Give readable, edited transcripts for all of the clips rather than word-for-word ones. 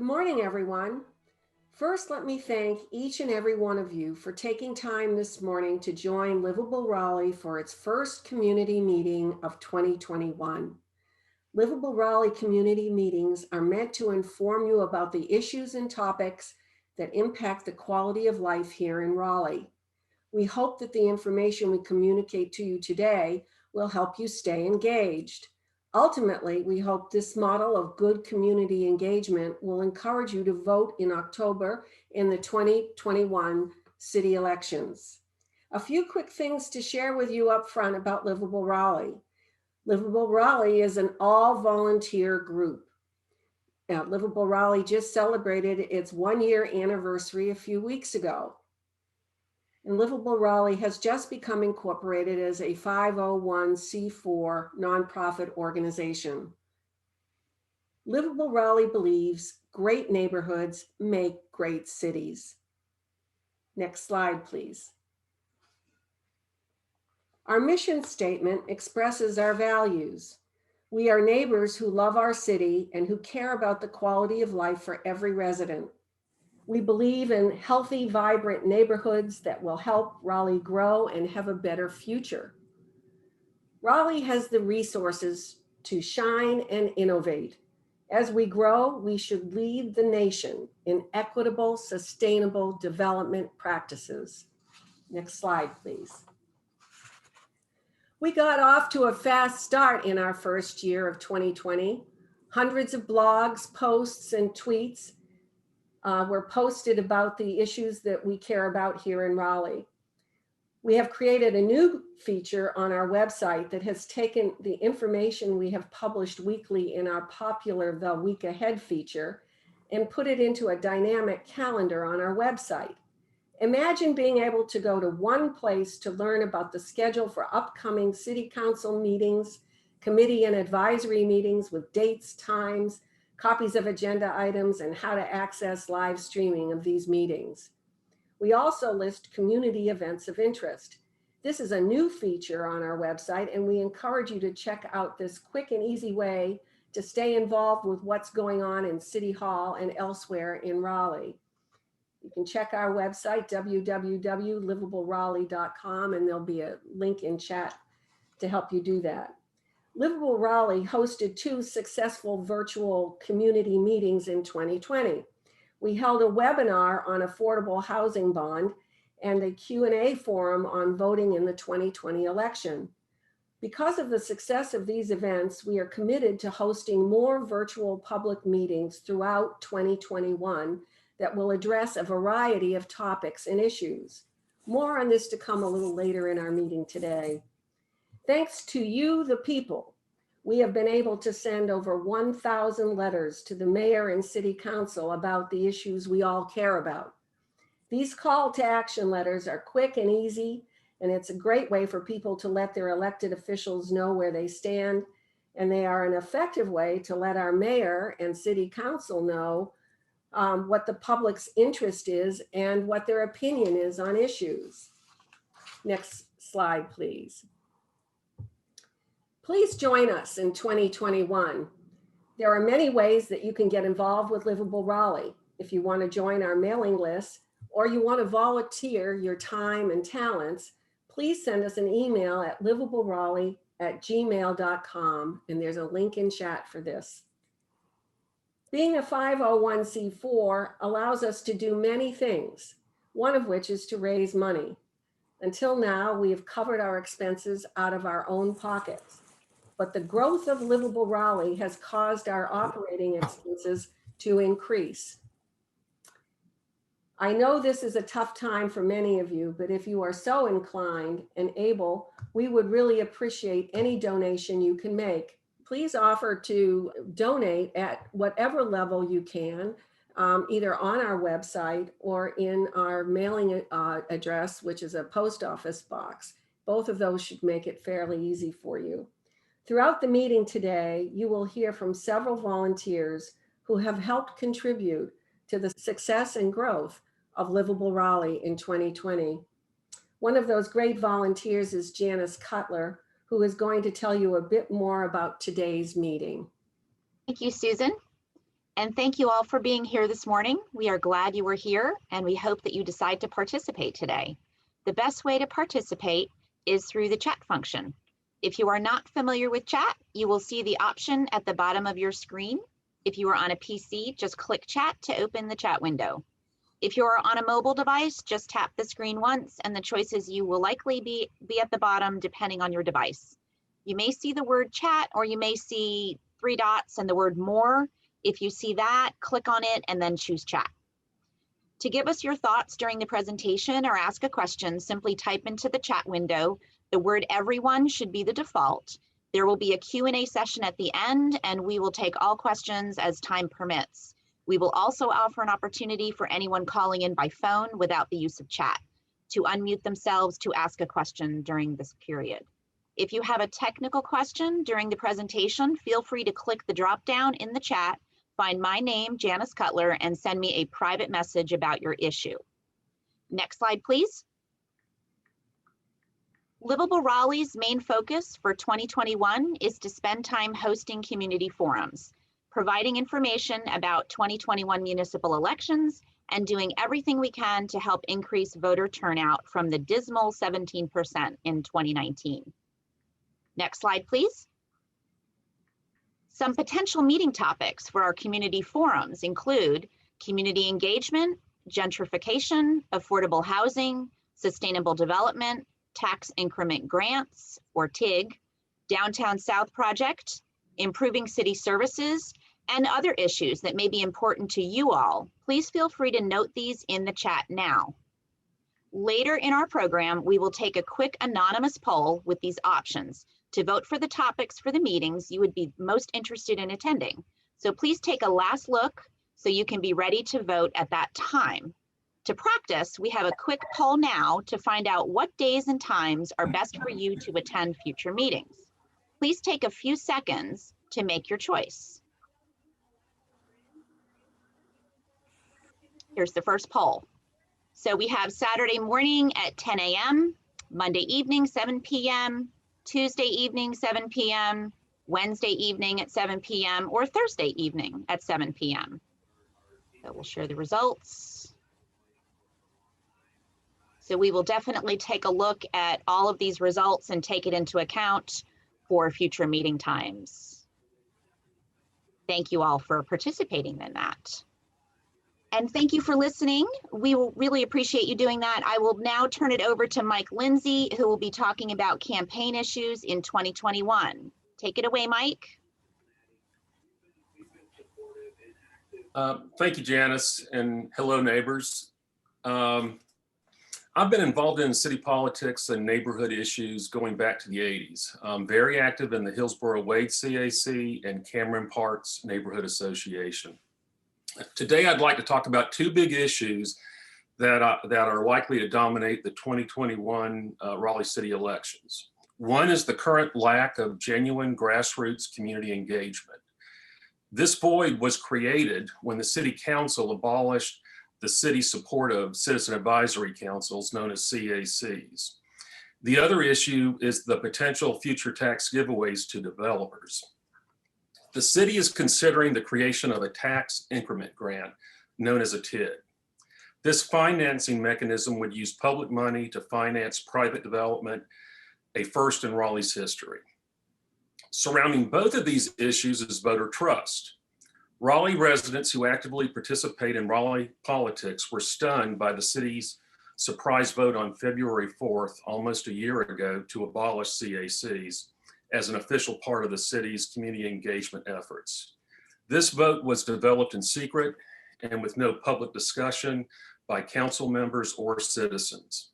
Good morning, everyone. First, let me thank each and every one of you for taking time this morning to join Livable Raleigh for its first community meeting of 2021. Livable Raleigh community meetings are meant to inform you about the issues and topics that impact the quality of life here in Raleigh. We hope that the information we communicate to you today will help you stay engaged. Ultimately, we hope this model of good community engagement will encourage you to vote in October in the 2021 city elections. A few quick things to share with you up front about Livable Raleigh. Livable Raleigh is an all-volunteer group. Now, Livable Raleigh just celebrated its one-year anniversary a few weeks ago. And Livable Raleigh has just become incorporated as a 501c4 nonprofit organization. Livable Raleigh believes great neighborhoods make great cities. Next slide, please. Our mission statement expresses our values. We are neighbors who love our city and who care about the quality of life for every resident. We believe in healthy, vibrant neighborhoods that will help Raleigh grow and have a better future. Raleigh has the resources to shine and innovate. As we grow, we should lead the nation in equitable, sustainable development practices. Next slide, please. We got off to a fast start in our first year of 2020. Hundreds of blogs, posts, and tweets were posted about the issues that we care about here in Raleigh. We have created a new feature on our website that has taken the information we have published weekly in our popular The Week Ahead feature and put it into a dynamic calendar on our website. Imagine being able to go to one place to learn about the schedule for upcoming city council meetings, committee and advisory meetings with dates, times, copies of agenda items, and how to access live streaming of these meetings. We also list community events of interest. This is a new feature on our website, and we encourage you to check out this quick and easy way to stay involved with what's going on in City Hall and elsewhere in Raleigh. You can check our website, www.livableraleigh.com, and there'll be a link in chat to help you do that. Livable Raleigh hosted 2 successful virtual community meetings in 2020. We held a webinar on affordable housing bond and a Q&A forum on voting in the 2020 election. Because of the success of these events, we are committed to hosting more virtual public meetings throughout 2021 that will address a variety of topics and issues. More on this to come a little later in our meeting today. Thanks to you, the people, we have been able to send over 1,000 letters to the mayor and city council about the issues we all care about. These call to action letters are quick and easy, and it's a great way for people to let their elected officials know where they stand, and they are an effective way to let our mayor and city council know what the public's interest is and what their opinion is on issues. Next slide, please. Please join us in 2021. There are many ways that you can get involved with Livable Raleigh. If you want to join our mailing list or you want to volunteer your time and talents, please send us an email at livableraleigh@gmail.com, and there's a link in chat for this. Being a 501c4 allows us to do many things, one of which is to raise money. Until now, we have covered our expenses out of our own pockets, but the growth of Livable Raleigh has caused our operating expenses to increase. I know this is a tough time for many of you, but if you are so inclined and able, we would really appreciate any donation you can make. Please offer to donate at whatever level you can, either on our website or in our mailing address, which is a post office box. Both of those should make it fairly easy for you. Throughout the meeting today, you will hear from several volunteers who have helped contribute to the success and growth of Livable Raleigh in 2020. One of those great volunteers is Janice Cutler, who is going to tell you a bit more about today's meeting. Thank you, Susan. And thank you all for being here this morning. We are glad you were here, and we hope that you decide to participate today. The best way to participate is through the chat function. If you are not familiar with chat, you will see the option at the bottom of your screen. If you are on a PC, just click chat to open the chat window. If you're on a mobile device, just tap the screen once and the choices you will likely be at the bottom depending on your device. You may see the word chat, or you may see 3 dots and the word more. If you see that, click on it and then choose chat. To give us your thoughts during the presentation or ask a question, simply type into the chat window. The word everyone should be the default. There will be a Q&A session at the end, and we will take all questions as time permits. We will also offer an opportunity for anyone calling in by phone without the use of chat to unmute themselves to ask a question during this period. If you have a technical question during the presentation, feel free to click the drop down in the chat, find my name, Janice Cutler, and send me a private message about your issue. Next slide, please. Livable Raleigh's main focus for 2021 is to spend time hosting community forums, providing information about 2021 municipal elections, and doing everything we can to help increase voter turnout from the dismal 17% in 2019. Next slide, please. Some potential meeting topics for our community forums include community engagement, gentrification, affordable housing, sustainable development, tax increment grants, or TIG, Downtown South Project, improving city services, and other issues that may be important to you all. Please feel free to note these in the chat now. Later in our program, we will take a quick anonymous poll with these options to vote for the topics for the meetings you would be most interested in attending. So please take a last look so you can be ready to vote at that time. To practice, we have a quick poll now to find out what days and times are best for you to attend future meetings. Please take a few seconds to make your choice. Here's the first poll. So we have Saturday morning at 10 a.m., Monday evening, 7 p.m., Tuesday evening, 7 p.m., Wednesday evening at 7 p.m., or Thursday evening at 7 p.m. So we'll share the results. So we will definitely take a look at all of these results and take it into account for future meeting times. Thank you all for participating in that. And thank you for listening. We will really appreciate you doing that. I will now turn it over to Mike Lindsay, who will be talking about campaign issues in 2021. Take it away, Mike. Thank you, Janice, and hello, neighbors. I've been involved in city politics and neighborhood issues going back to the 80s. I'm very active in the Hillsborough Wade CAC and Cameron Parks Neighborhood Association. Today, I'd like to talk about 2 big issues that are likely to dominate the 2021 Raleigh City elections. One is the current lack of genuine grassroots community engagement. This void was created when the City Council abolished the city's support of citizen advisory councils known as CACs. The other issue is the potential future tax giveaways to developers. The city is considering the creation of a tax increment grant known as a TIG. This financing mechanism would use public money to finance private development, a first in Raleigh's history. Surrounding both of these issues is voter trust. Raleigh residents who actively participate in Raleigh politics were stunned by the city's surprise vote on February 4th, almost a year ago, to abolish CACs as an official part of the city's community engagement efforts. This vote was developed in secret and with no public discussion by council members or citizens.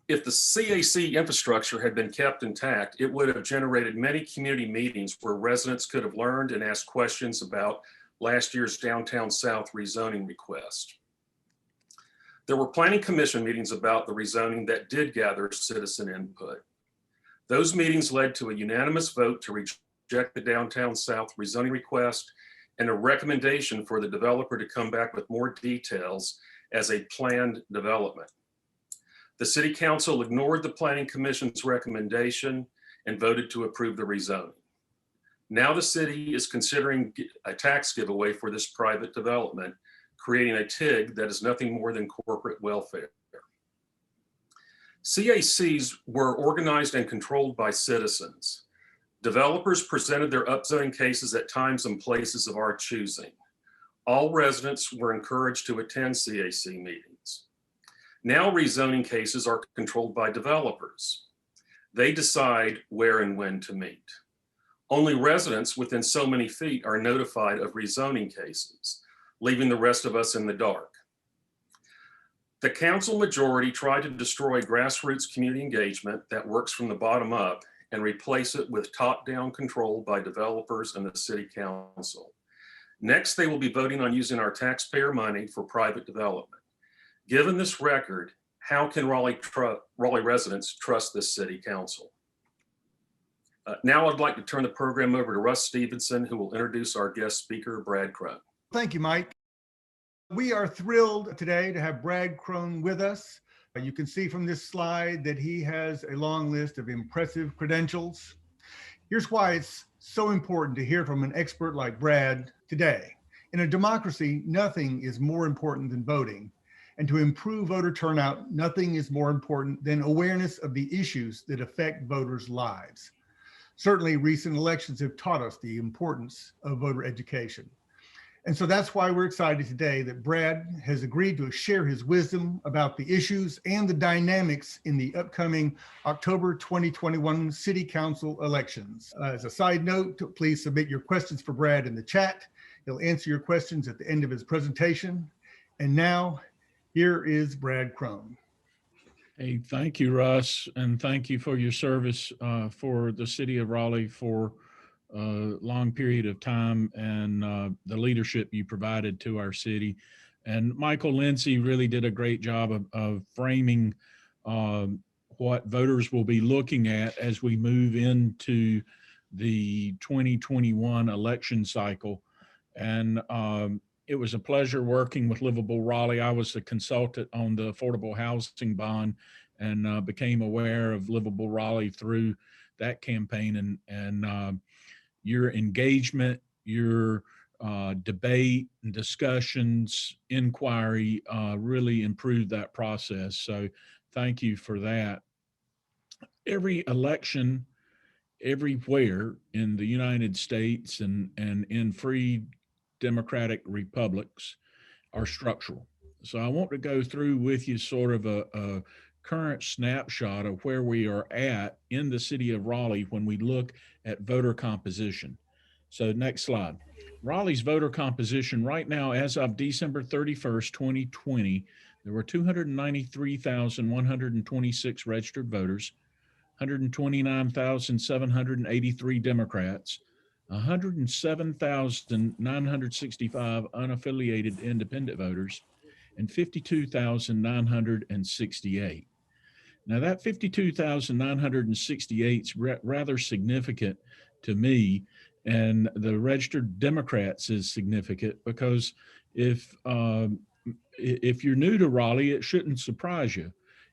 If the CAC infrastructure had been kept intact, it would have generated many community meetings where residents could have learned and asked questions about last year's Downtown South rezoning request. There were planning commission meetings about the rezoning that did gather citizen input. Those meetings led to a unanimous vote to reject the Downtown South rezoning request and a recommendation for the developer to come back with more details as a planned development. The City Council ignored the Planning Commission's recommendation and voted to approve the rezoning. Now the city is considering a tax giveaway for this private development, creating a TIG that is nothing more than corporate welfare. CACs were organized and controlled by citizens. Developers presented their upzoning cases at times and places of our choosing. All residents were encouraged to attend CAC meetings. Now rezoning cases are controlled by developers. They decide where and when to meet. Only residents within so many feet are notified of rezoning cases, leaving the rest of us in the dark. The council majority tried to destroy grassroots community engagement that works from the bottom up and replace it with top-down control by developers and the city council. Next, they will be voting on using our taxpayer money for private development. Given this record, how can Raleigh residents trust this city council? Now I'd like to turn the program over to Russ Stevenson, who will introduce our guest speaker, Brad Crone. Thank you, Mike. We are thrilled today to have Brad Crone with us. You can see from this slide that he has a long list of impressive credentials. Here's why it's so important to hear from an expert like Brad today. In a democracy, nothing is more important than voting. And to improve voter turnout, nothing is more important than awareness of the issues that affect voters' lives. Certainly, recent elections have taught us the importance of voter education. And so that's why we're excited today that Brad has agreed to share his wisdom about the issues and the dynamics in the upcoming October 2021 City Council elections. As a side note, please submit your questions for Brad in the chat. He'll answer your questions at the end of his presentation. And now, here is Brad Crone. Hey, thank you, Russ, and thank you for your service for the city of Raleigh for a long period of time and the leadership you provided to our city. And Michael Lindsay really did a great job of framing what voters will be looking at as we move into the 2021 election cycle. And it was a pleasure working with Livable Raleigh. I was the consultant on the affordable housing bond and became aware of Livable Raleigh through that campaign. And your engagement, your debate and discussions, inquiry really improved that process. So thank you for that. Every election everywhere in the United States and in free democratic republics are structural. So I want to go through with you sort of a current snapshot of where we are at in the city of Raleigh when we look at voter composition. So next slide. Raleigh's voter composition right now, as of December 31st, 2020, there were 293,126 registered voters, 129,783 Democrats, 107,965 unaffiliated independent voters, and 52,968. Now that 52,968 is rather significant to me, and the registered Democrats is significant because if you're new to Raleigh, it shouldn't surprise you.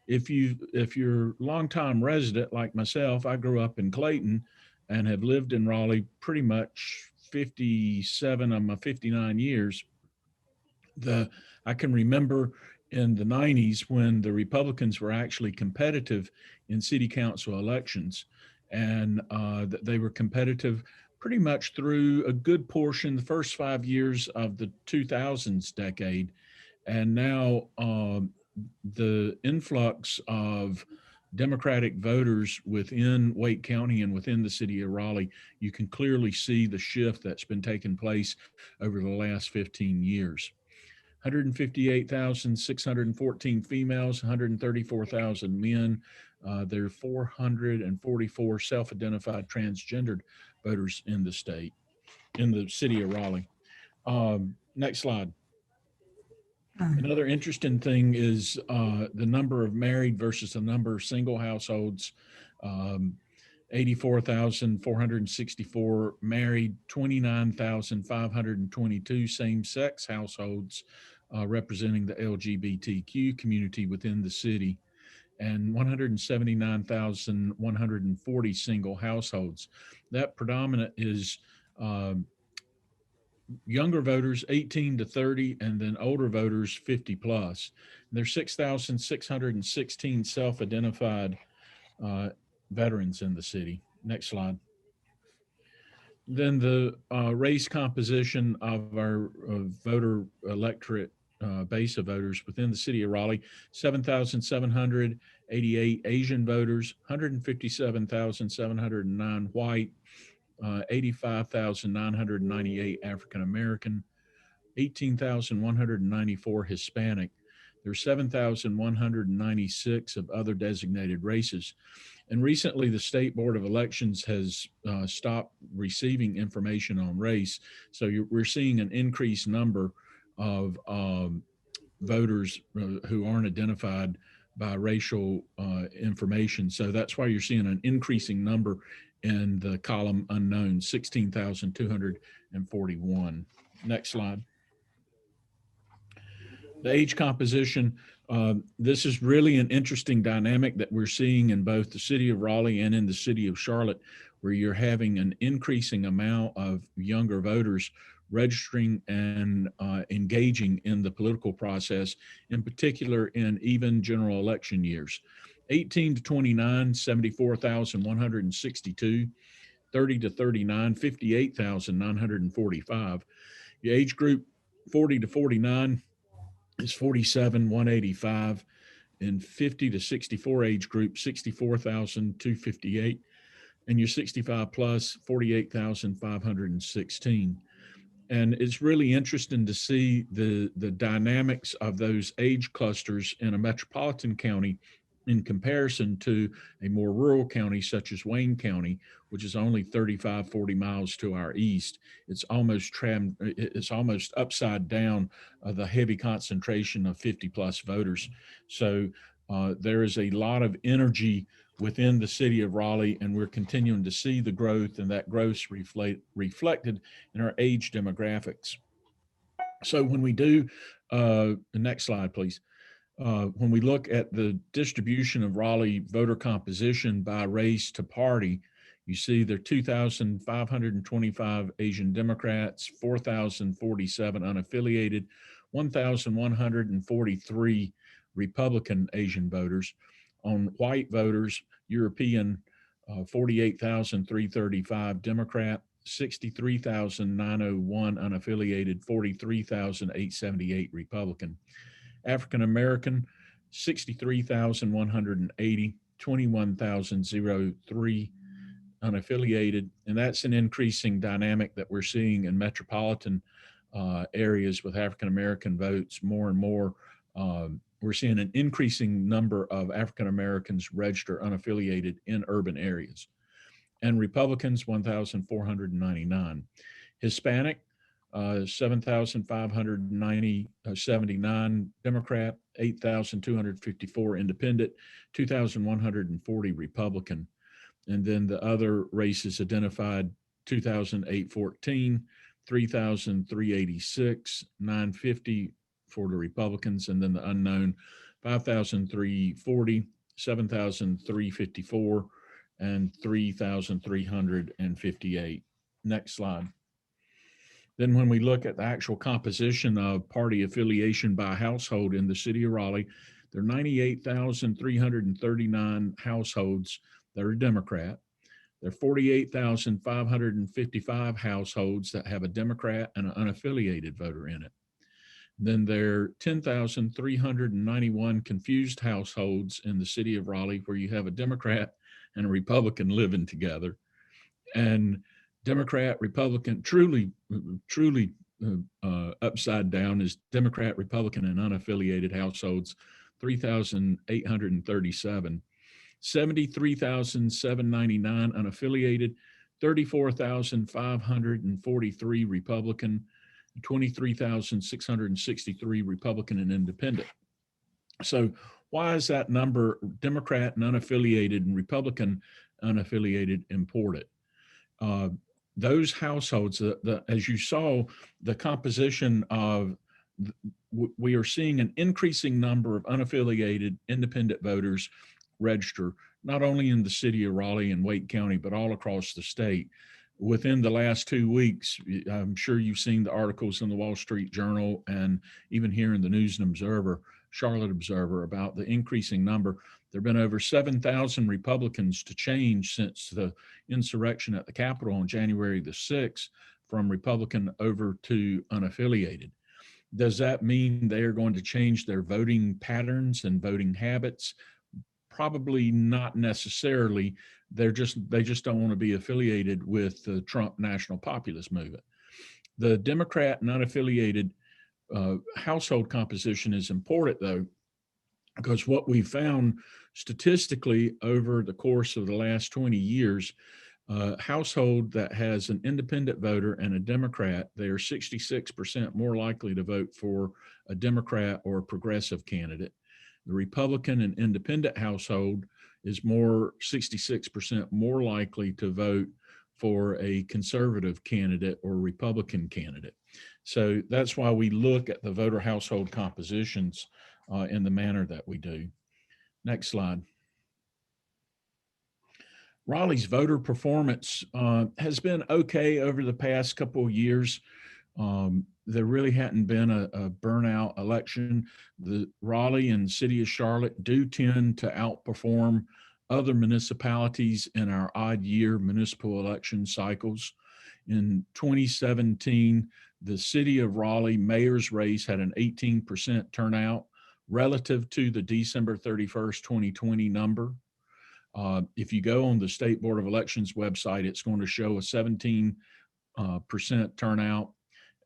If you're a longtime resident like myself, I grew up in Clayton and have lived in Raleigh pretty much 57 of my 59 years. I can remember in the 90s when the Republicans were actually competitive in city council elections, and they were competitive pretty much through a good portion, the first 5 years of the 2000s decade. And now the influx of Democratic voters within Wake County and within the city of Raleigh, you can clearly see the shift that's been taking place over the last 15 years. 158,614 females, 134,000 men. There are 444 self-identified transgendered voters in the state, in the city of Raleigh. Next slide. Another interesting thing is the number of married versus the number of single households. 84,464 married, 29,522 same-sex households representing the LGBTQ community within the city. and 179,140 single households. That predominant is younger voters 18 to 30, and then older voters 50 plus. There's 6,616 self-identified veterans in the city. Next slide. Then the race composition of our voter electorate base of voters within the city of Raleigh: 7,788 Asian voters, 157,709 white, 85,998 African American, 18,194 Hispanic. There's 7,196 of other designated races. And recently, the State Board of Elections has stopped receiving information on race. So we're seeing an increased number of voters who aren't identified by racial information. So that's why you're seeing an increasing number in the column unknown, 16,241. Next slide. The age composition, this is really an interesting dynamic that we're seeing in both the city of Raleigh and in the city of Charlotte, where you're having an increasing amount of younger voters registering and engaging in the political process, in particular in even general election years. 18 to 29, 74,162, 30 to 39, 58,945. The age group 40 to 49 is 47,185, and 50 to 64 age group 64,258, and your 65 plus 48,516. And it's really interesting to see the dynamics of those age clusters in a metropolitan county in comparison to a more rural county such as Wayne County, which is only 35, 40 miles to our east. It's almost upside down the heavy concentration of 50 plus voters. So there is a lot of energy within the city of Raleigh, and we're continuing to see the growth, and that growth reflected in our age demographics. So when we do, the next slide, please. When we look at the distribution of Raleigh voter composition by race to party, you see there are 2,525 Asian Democrats, 4,047 unaffiliated, 1,143 Republican Asian voters. On white voters, European, 48,335 Democrat, 63,901 unaffiliated, 43,878 Republican. African American, 63,180, 21,003 unaffiliated. And that's an increasing dynamic that we're seeing in metropolitan areas with African American votes. More and more, we're seeing an increasing number of African Americans register unaffiliated in urban areas. And Republicans, 1,499. Hispanic, 7,579 Democrat, 8,254 Independent, 2,140 Republican. And then the other races identified: 2,814, 3,386, 950 for the Republicans, and then the unknown 5,340, 7,354, and 3,358. Next slide. Then when we look at the actual composition of party affiliation by household in the city of Raleigh, there are 98,339 households that are Democrat. There are 48,555 households that have a Democrat and an unaffiliated voter in it. Then there are 10,391 confused households in the city of Raleigh where you have a Democrat and a Republican living together. And Democrat, Republican, truly upside down is Democrat, Republican, and unaffiliated households, 3,837. 73,799 unaffiliated, 34,543 Republican, 23,663 Republican and Independent. So why is that number, Democrat and unaffiliated and Republican unaffiliated, important? Those households, as you saw, the composition of, we are seeing an increasing number of unaffiliated independent voters register, not only in the city of Raleigh and Wake County, but all across the state. Within the last 2 weeks, I'm sure you've seen the articles in the Wall Street Journal and even here in the News and Observer, Charlotte Observer, about the increasing number. There have been over 7,000 Republicans to change since the insurrection at the Capitol on January the 6th, from Republican over to unaffiliated. Does that mean they are going to change their voting patterns and voting habits? Probably not necessarily. They just don't want to be affiliated with the Trump national populist movement. The Democrat and unaffiliated household composition is important, though, because what we found statistically over the course of the last 20 years, household that has an independent voter and a Democrat, they are 66% more likely to vote for a Democrat or a progressive candidate. The Republican and independent household is 66% more likely to vote for a conservative candidate or Republican candidate. So that's why we look at the voter household compositions in the manner that we do. Next slide. Raleigh's voter performance has been okay over the past couple of years. There really hadn't been a burnout election. The Raleigh and city of Charlotte do tend to outperform other municipalities in our odd year municipal election cycles. In 2017, the city of Raleigh mayor's race had an 18% turnout relative to the December 31st, 2020 number. If you go on the State Board of Elections website, it's going to show a 17% turnout.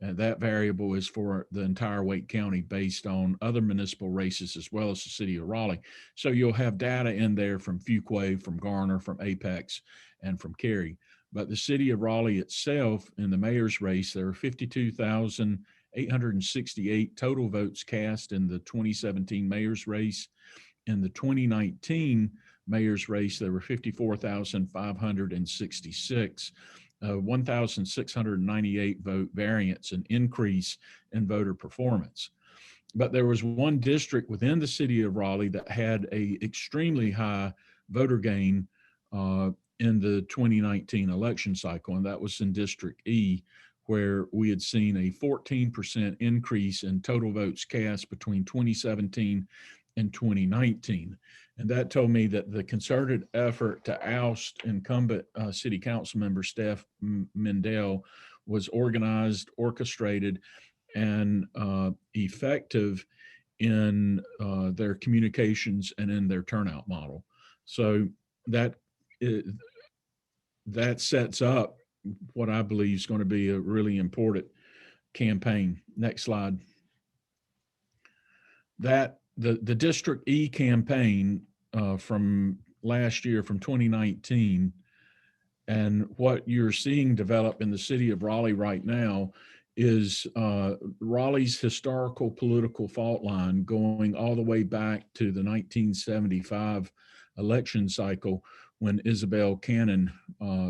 That variable is for the entire Wake County based on other municipal races as well as the city of Raleigh. So you'll have data in there from Fuquay, from Garner, from Apex, and from Cary. But the city of Raleigh itself, in the mayor's race, there are 52,868 total votes cast in the 2017 mayor's race. In the 2019 mayor's race, there were 54,566. 1,698 vote variance, an increase in voter performance. But there was one district within the city of Raleigh that had a extremely high voter gain in the 2019 election cycle, and that was in District E, where we had seen a 14% increase in total votes cast between 2017 and 2019. And that told me that the concerted effort to oust incumbent city council member Steph Mendel was organized, orchestrated, and effective in their communications and in their turnout model. So that sets up what I believe is going to be a really important campaign. Next slide. That the District E campaign from last year, from 2019, and what you're seeing develop in the city of Raleigh right now is Raleigh's historical political fault line going all the way back to the 1975 election cycle when Isabel Cannon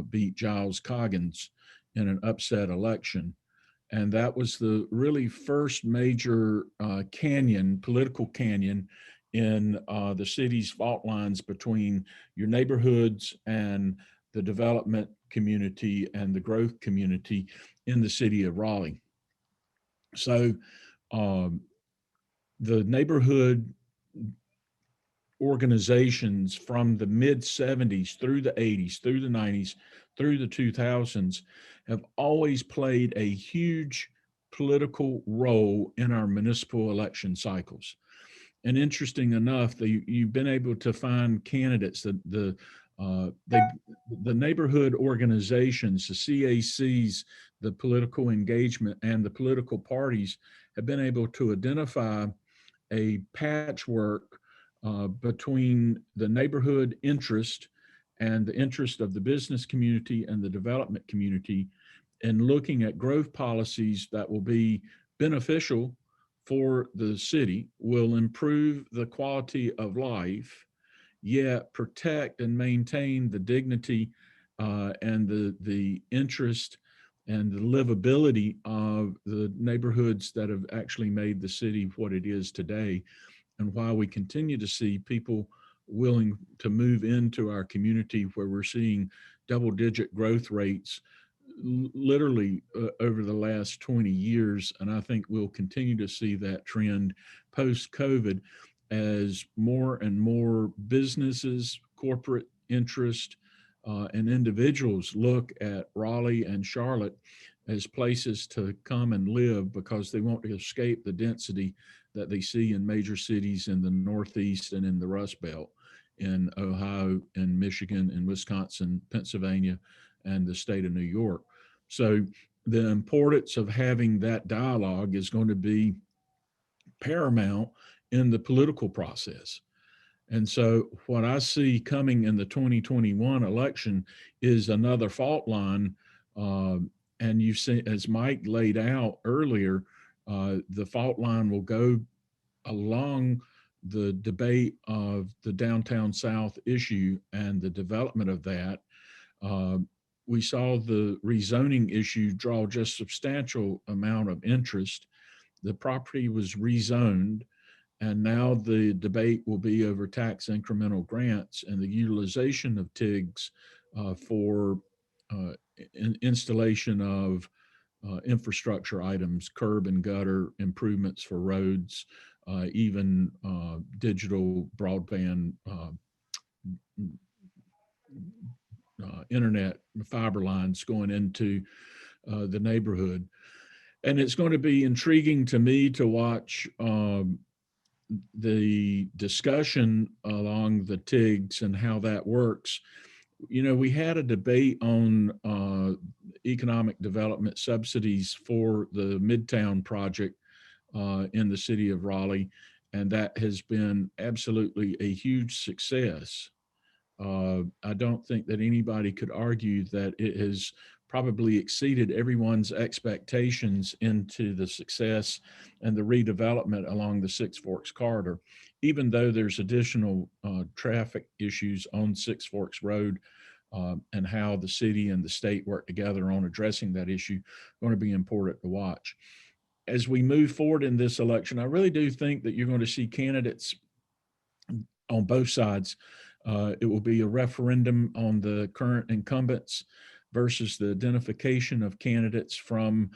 beat Giles Coggins in an upset election. And that was the really first major political canyon in the city's fault lines between your neighborhoods and the development community and the growth community in the city of Raleigh. So the neighborhood organizations from the mid 70s through the 80s, through the 90s, through the 2000s have always played a huge political role in our municipal election cycles. And interesting enough, you've been able to find candidates that the neighborhood organizations, the CACs, the political engagement, and the political parties have been able to identify a patchwork between the neighborhood interest and the interest of the business community and the development community, and looking at growth policies that will be beneficial for the city, will improve the quality of life, yet protect and maintain the dignity and the interest and the livability of the neighborhoods that have actually made the city what it is today, and why we continue to see people willing to move into our community where we're seeing double-digit growth rates literally over the last 20 years. And I think we'll continue to see that trend post-COVID as more and more businesses, corporate interest, and individuals look at Raleigh and Charlotte as places to come and live because they want to escape the density that they see in major cities in the Northeast and in the Rust Belt, in Ohio and Michigan and Wisconsin, Pennsylvania, and the state of New York. So the importance of having that dialogue is going to be paramount in the political process. And so what I see coming in the 2021 election is another fault line. And you see, as Mike laid out earlier, the fault line will go along the debate of the downtown South issue and the development of that. We saw the rezoning issue draw just substantial amount of interest. The property was rezoned, and now the debate will be over tax incremental grants and the utilization of TIGs for installation of infrastructure items, curb and gutter improvements for roads, even digital broadband internet fiber lines going into the neighborhood. And it's going to be intriguing to me to watch the discussion along the TIGs and how that works. You know, we had a debate on economic development subsidies for the Midtown project in the city of Raleigh, and that has been absolutely a huge success. I don't think that anybody could argue that it has probably exceeded everyone's expectations into the success and the redevelopment along the Six Forks corridor, even though there's additional traffic issues on Six Forks Road, and how the city and the state work together on addressing that issue going to be important to watch. As we move forward in this election, I really do think that you're going to see candidates on both sides. It will be a referendum on the current incumbents versus the identification of candidates from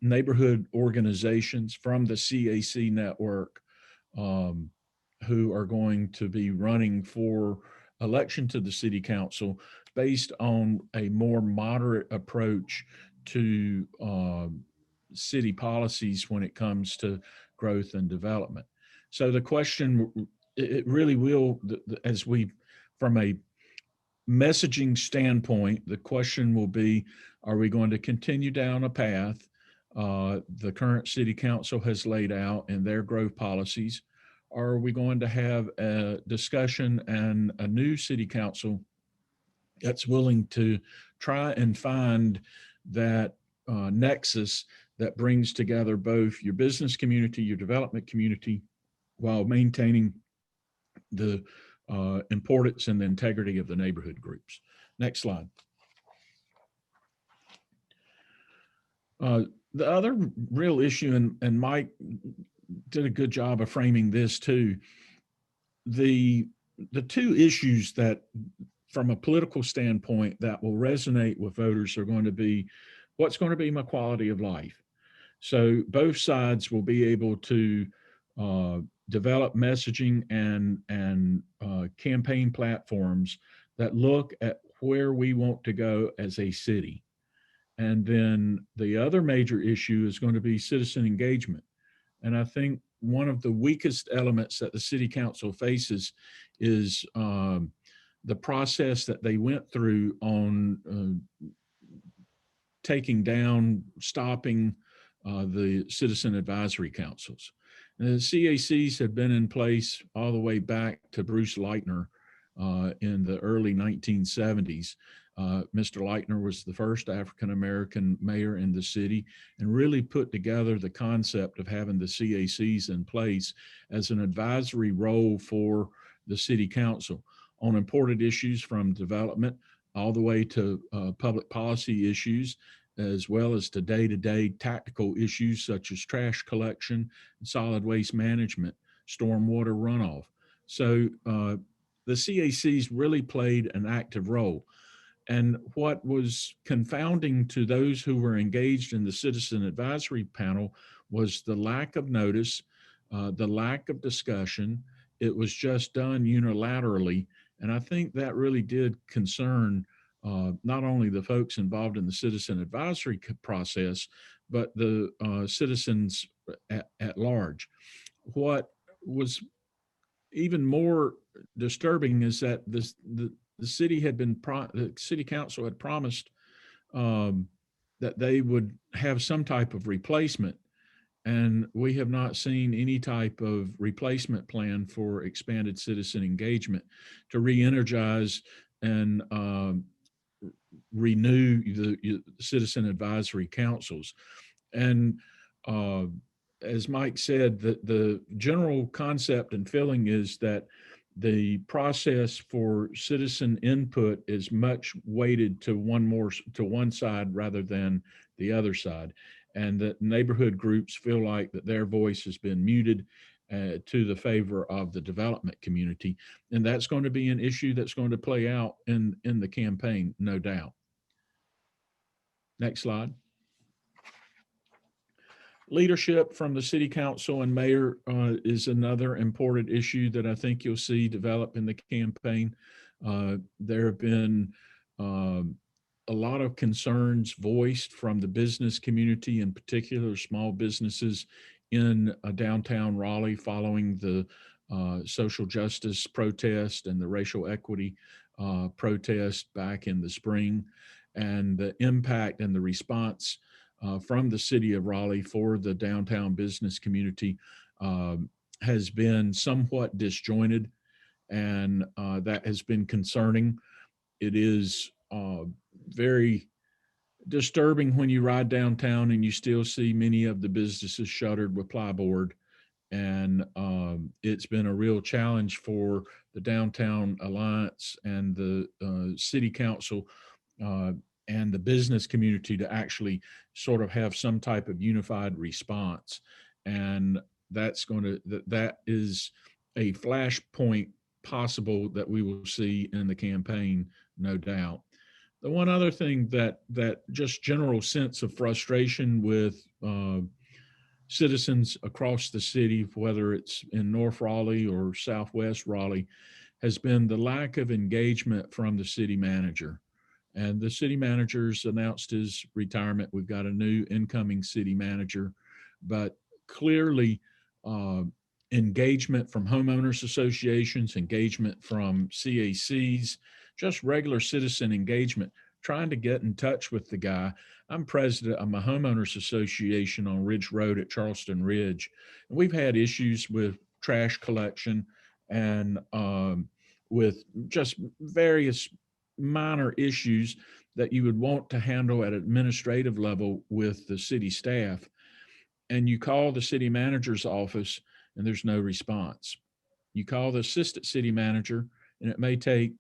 neighborhood organizations, from the CAC network, who are going to be running for election to the city council based on a more moderate approach to city policies when it comes to growth and development. So the question, it really will, as we, from a messaging standpoint, the question will be, are we going to continue down a path the current city council has laid out in their growth policies? Or are we going to have a discussion and a new city council that's willing to try and find that nexus that brings together both your business community, your development community, while maintaining the importance and the integrity of the neighborhood groups. Next slide. The other real issue, and Mike did a good job of framing this too, the two issues that from a political standpoint that will resonate with voters are going to be, what's going to be my quality of life? So both sides will be able to develop messaging and campaign platforms that look at where we want to go as a city. And then the other major issue is going to be citizen engagement. And I think one of the weakest elements that the city council faces is the process that they went through on taking down, stopping the citizen advisory councils. And the CACs have been in place all the way back to Bruce Leitner in the early 1970s. Mr. Leitner was the first African-American mayor in the city and really put together the concept of having the CACs in place as an advisory role for the city council on important issues from development all the way to public policy issues, as well as to day-to-day tactical issues such as trash collection, solid waste management, stormwater runoff. So the CACs really played an active role. And what was confounding to those who were engaged in the citizen advisory panel was the lack of notice, the lack of discussion. It was just done unilaterally. And I think that really did concern not only the folks involved in the citizen advisory process, but the citizens at large. What was even more disturbing is that the city had been the city council had promised um, that they would have some type of replacement, and we have not seen any type of replacement plan for expanded citizen engagement to re-energize and renew the citizen advisory councils. And uh, as Mike said, the general concept and feeling is that the process for citizen input is much weighted to one side rather than the other side, and that neighborhood groups feel like that their voice has been muted to the favor of the development community, and that's going to be an issue that's going to play out in the campaign, no doubt. Next slide. Leadership from the city council and mayor is another important issue that I think you'll see develop in the campaign. There have been a lot of concerns voiced from the business community, in particular small businesses in downtown Raleigh following the social justice protest and the racial equity protest back in the spring, and the impact and the response from the city of Raleigh for the downtown business community has been somewhat disjointed, and that has been concerning. It is very disturbing when you ride downtown and you still see many of the businesses shuttered with plyboard. And it's been a real challenge for the Downtown Alliance and the city council and the business community to actually sort of have some type of unified response. And that is a flashpoint possible that we will see in the campaign, no doubt. The one other thing that just general sense of frustration with citizens across the city, whether it's in North Raleigh or Southwest Raleigh, has been the lack of engagement from the city manager. And the city manager's announced his retirement. We've got a new incoming city manager, but clearly engagement from homeowners associations, engagement from CACs, just regular citizen engagement, trying to get in touch with the guy. I'm president of my homeowners association on Ridge Road at Charleston Ridge. And we've had issues with trash collection and with just various minor issues that you would want to handle at administrative level with the city staff. And you call the city manager's office and there's no response. You call the assistant city manager and it may take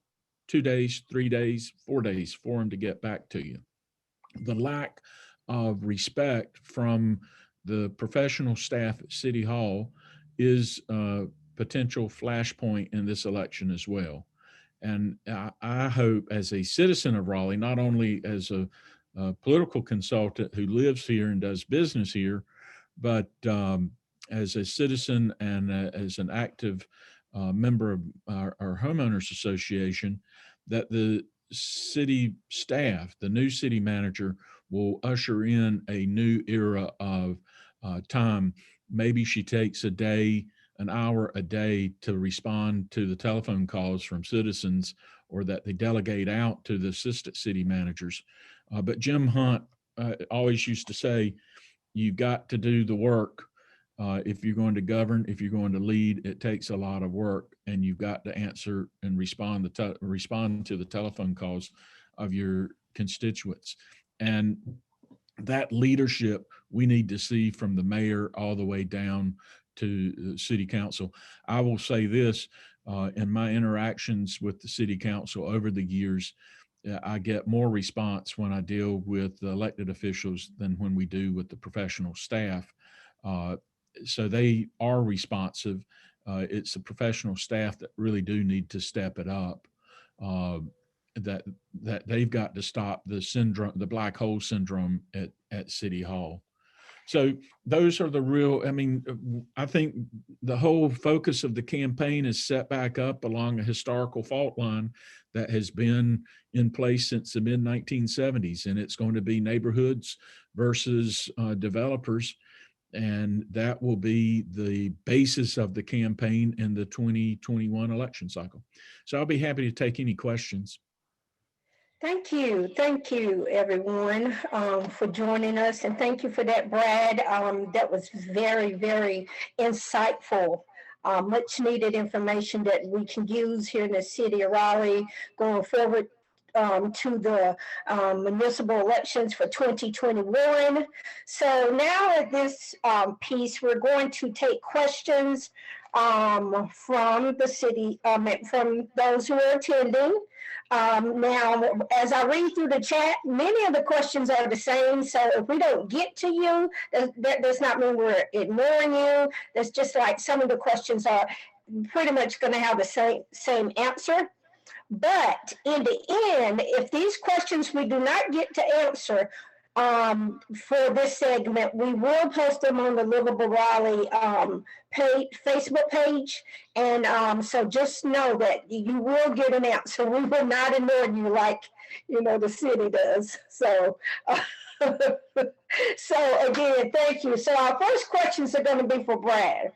2 days, 3 days, 4 days for him to get back to you. The lack of respect from the professional staff at City Hall is a potential flashpoint in this election as well. And I hope, as a citizen of Raleigh, not only as a political consultant who lives here and does business here, but as a citizen and as an active member of our homeowners association, that the city staff, the new city manager, will usher in a new era of time. Maybe she takes a day, an hour a day to respond to the telephone calls from citizens, or that they delegate out to the assistant city managers. But Jim Hunt always used to say, you've got to do the work. If you're going to govern, if you're going to lead, it takes a lot of work, and you've got to answer and respond to the telephone calls of your constituents. And that leadership we need to see from the mayor all the way down to city council. I will say this, in my interactions with the city council over the years, I get more response when I deal with the elected officials than when we do with the professional staff. So they are responsive. it's the professional staff that really do need to step it up. That they've got to stop the syndrome, the black hole syndrome at City Hall. So those are the real, I mean, I think the whole focus of the campaign is set back up along a historical fault line that has been in place since the mid 1970s, and it's going to be neighborhoods versus developers. And that will be the basis of the campaign in the 2021 election cycle. So I'll be happy to take any questions. Thank you. Thank you, everyone, for joining us. And thank you for that, Brad. That was very, very insightful, much needed information that we can use here in the city of Raleigh going forward to the municipal elections for 2021. So now at this piece, we're going to take questions from the city, from those who are attending. Now, as I read through the chat, many of the questions are the same. So if we don't get to you, that does not mean we're ignoring you. That's just like some of the questions are pretty much going to have the same answer. But in the end, if these questions we do not get to answer for this segment, we will post them on the Livable Raleigh Facebook page. And so just know that you will get an answer. We will not ignore you like, the city does. So, so again, thank you. So our first questions are going to be for Brad.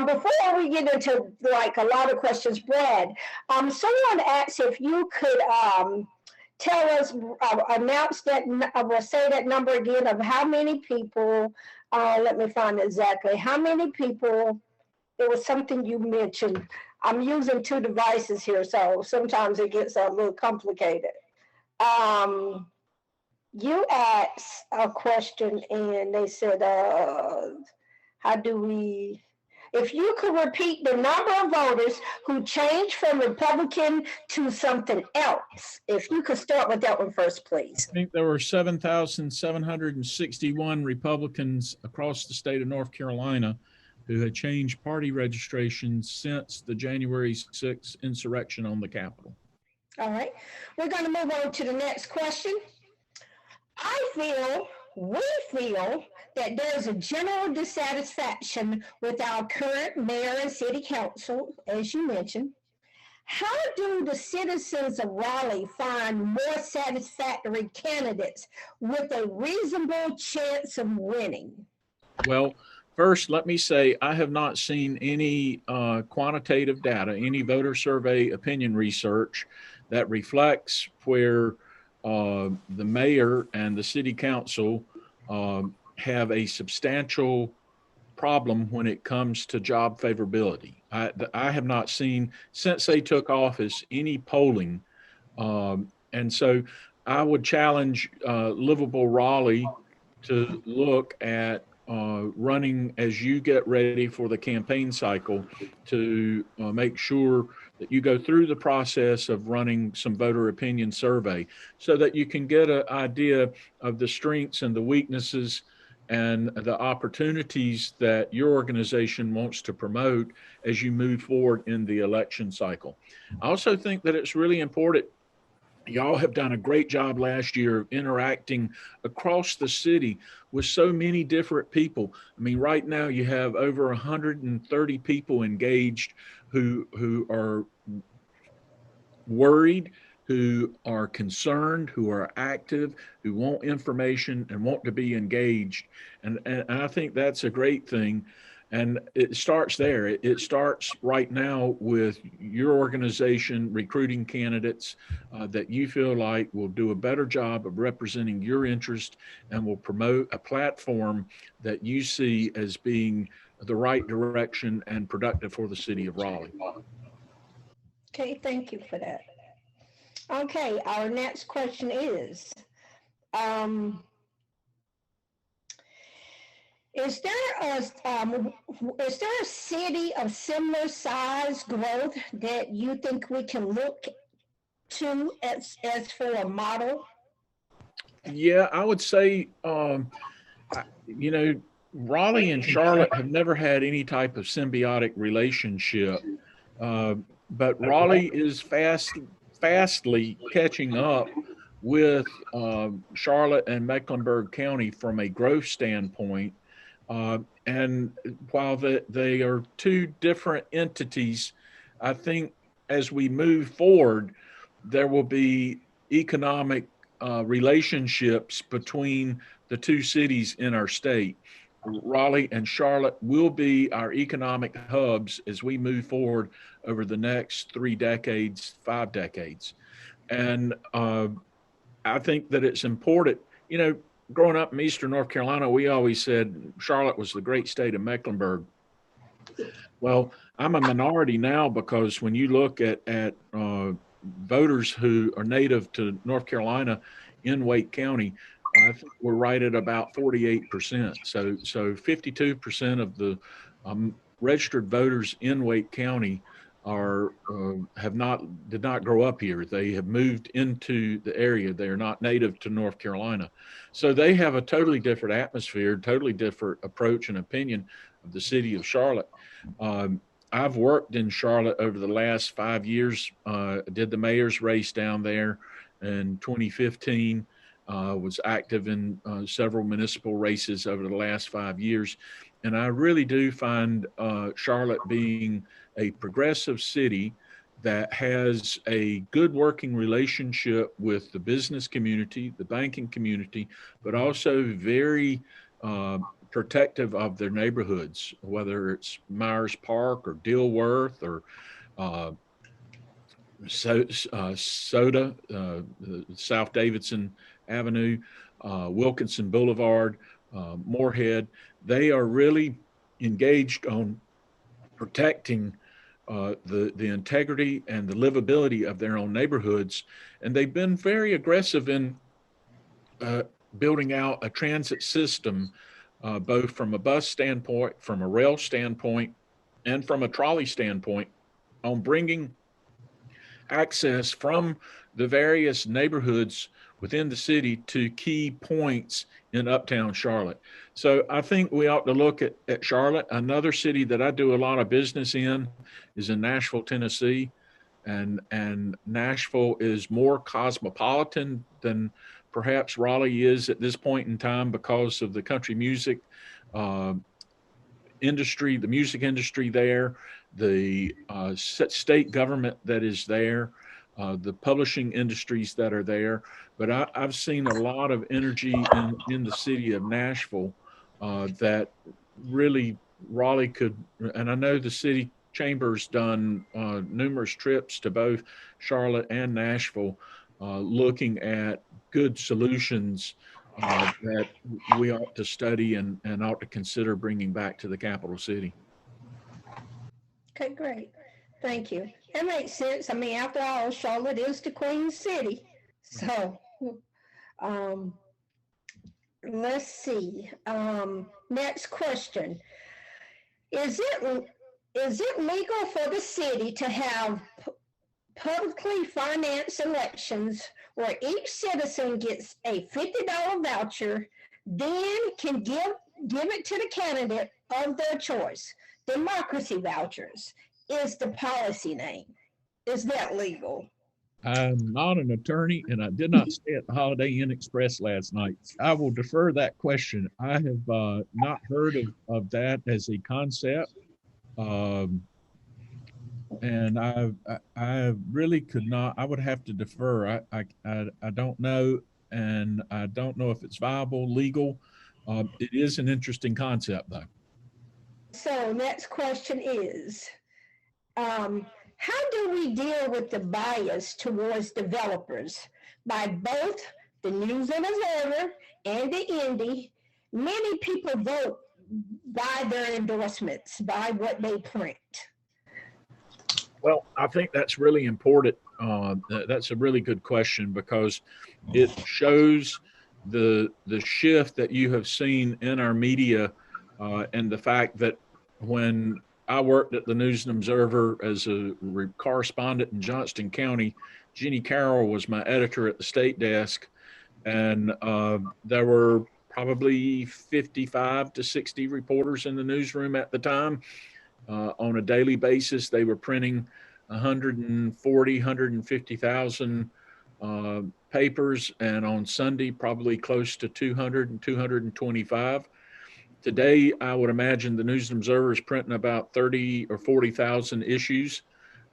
Before we get into like a lot of questions, Brad, someone asked if you could tell us, announce that, I will say that number again of how many people, let me find exactly, how many people, it was something you mentioned. I'm using two devices here, so sometimes it gets a little complicated. You asked a question and they said, how do we, if you could repeat the number of voters who changed from Republican to something else, if you could start with that one first, please. I think there were 7,761 Republicans across the state of North Carolina who had changed party registrations since the January 6th insurrection on the Capitol. All right, we're going to move on to the next question. We feel that there's a general dissatisfaction with our current mayor and city council, as you mentioned. How do the citizens of Raleigh find more satisfactory candidates with a reasonable chance of winning? Well, first, let me say I have not seen any quantitative data, any voter survey opinion research that reflects where the mayor and the city council have a substantial problem when it comes to job favorability. I have not seen, since they took office, any polling. And so I would challenge Livable Raleigh to look at running as you get ready for the campaign cycle to make sure that you go through the process of running some voter opinion survey so that you can get an idea of the strengths and the weaknesses and the opportunities that your organization wants to promote as you move forward in the election cycle. I also think that it's really important. Y'all have done a great job last year of interacting across the city with so many different people. I mean, right now you have over 130 people engaged who are worried, who are concerned, who are active, who want information and want to be engaged. And I think that's a great thing. And it starts there. It starts right now with your organization recruiting candidates that you feel like will do a better job of representing your interest and will promote a platform that you see as being the right direction and productive for the city of Raleigh. Okay, thank you for that. Okay, our next question is there a city of similar size growth that you think we can look to as for a model? Yeah, I would say, Raleigh and Charlotte have never had any type of symbiotic relationship, but Raleigh is fastly catching up with Charlotte and Mecklenburg County from a growth standpoint. And while they are two different entities, I think as we move forward, there will be economic relationships between the two cities in our state. Raleigh and Charlotte will be our economic hubs as we move forward over the next 3 decades, 5 decades. And I think that it's important, you know, growing up in Eastern North Carolina, we always said Charlotte was the great state of Mecklenburg. Well, I'm a minority now because when you look at voters who are native to North Carolina in Wake County, I think we're right at about 48%. So 52% of the registered voters in Wake County are did not grow up here. They have moved into the area. They are not native to North Carolina. So they have a totally different atmosphere, totally different approach and opinion of the city of Charlotte. I've worked in Charlotte over the last 5 years, did the mayor's race down there in 2015, was active in several municipal races over the last 5 years. And I really do find Charlotte being a progressive city that has a good working relationship with the business community, the banking community, but also very protective of their neighborhoods, whether it's Myers Park or Dilworth or Soda, South Davidson Avenue, Wilkinson Boulevard, Moorhead. They are really engaged on protecting the integrity and the livability of their own neighborhoods. And they've been very aggressive in building out a transit system, both from a bus standpoint, from a rail standpoint, and from a trolley standpoint, on bringing access from the various neighborhoods within the city to key points in uptown Charlotte. So I think we ought to look at Charlotte. Another city that I do a lot of business in is in Nashville, Tennessee. And Nashville is more cosmopolitan than perhaps Raleigh is at this point in time because of the country music industry, the music industry there, the state government that is there, the publishing industries that are there. But I've seen a lot of energy in the city of Nashville that really Raleigh could, and I know the city chamber's done numerous trips to both Charlotte and Nashville, looking at good solutions that we ought to study and ought to consider bringing back to the capital city. Okay, great. Thank you. That makes sense. I mean, after all, Charlotte is the Queen City. So, let's see. Next question. Is it legal for the city to have publicly financed elections where each citizen gets a $50 voucher, then can give it to the candidate of their choice? Democracy vouchers is the policy name. Is that legal? I'm not an attorney and I did not stay at the Holiday Inn Express last night. I will defer that question. I have not heard of that as a concept. And I really could not, I would have to defer. I don't know. And I don't know if it's viable, legal. It is an interesting concept though. So next question is, how do we deal with the bias towards developers by both the News and Observer and the Indy? Many people vote by their endorsements, by what they print. Well, I think that's really important. That's a really good question because it shows the shift that you have seen in our media, and the fact that when I worked at the News and Observer as a correspondent in Johnston County, Jeannie Carroll was my editor at the state desk, and there were probably 55 to 60 reporters in the newsroom at the time. On a daily basis, they were printing 140, 150,000 papers, and on Sunday, probably close to 200 and 225. Today, I would imagine the News and Observer is printing about 30 or 40,000 issues,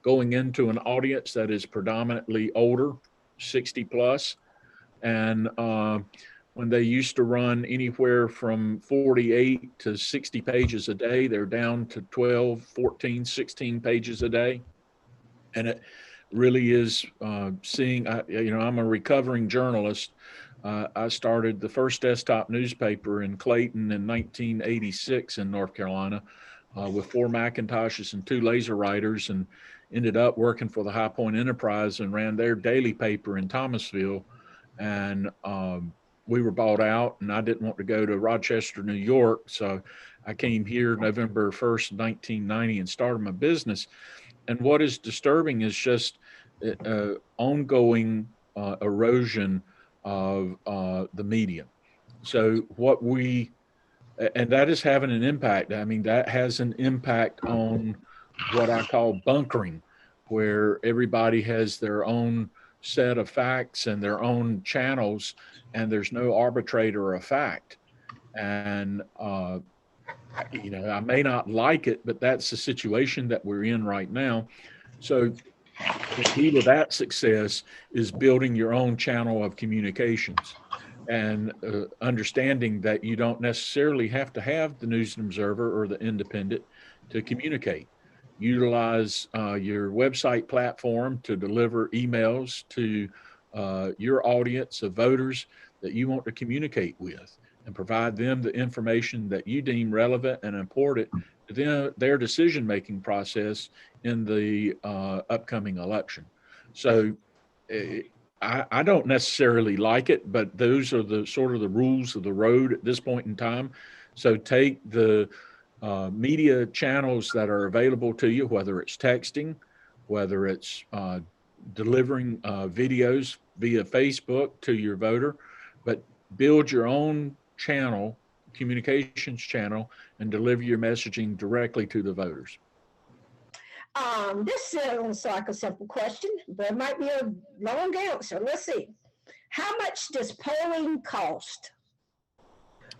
going into an audience that is predominantly older, 60 plus. And when they used to run anywhere from 48 to 60 pages a day, they're down to 12, 14, 16 pages a day. And it really is seeing, I'm a recovering journalist. I started the first desktop newspaper in Clayton in 1986 in North Carolina with 4 Macintoshes and 2 laser writers, and ended up working for the High Point Enterprise and ran their daily paper in Thomasville. And we were bought out, and I didn't want to go to Rochester, New York. So I came here November 1st, 1990 and started my business. And what is disturbing is just ongoing erosion of the media. So and that is having an impact. I mean, that has an impact on what I call bunkering, where everybody has their own set of facts and their own channels, and there's no arbitrator of fact. And, I may not like it, but that's the situation that we're in right now. So the key to that success is building your own channel of communications, and understanding that you don't necessarily have to have the News and Observer or the Independent to communicate. Utilize your website platform to deliver emails to your audience of voters that you want to communicate with, and provide them the information that you deem relevant and important to their decision-making process in the upcoming election. So I don't necessarily like it, but those are the sort of the rules of the road at this point in time. So take the media channels that are available to you, whether it's texting, whether it's delivering videos via Facebook to your voter, but build your own channel, communications channel, and deliver your messaging directly to the voters. This sounds like a simple question, but it might be a long answer. Let's see. How much does polling cost?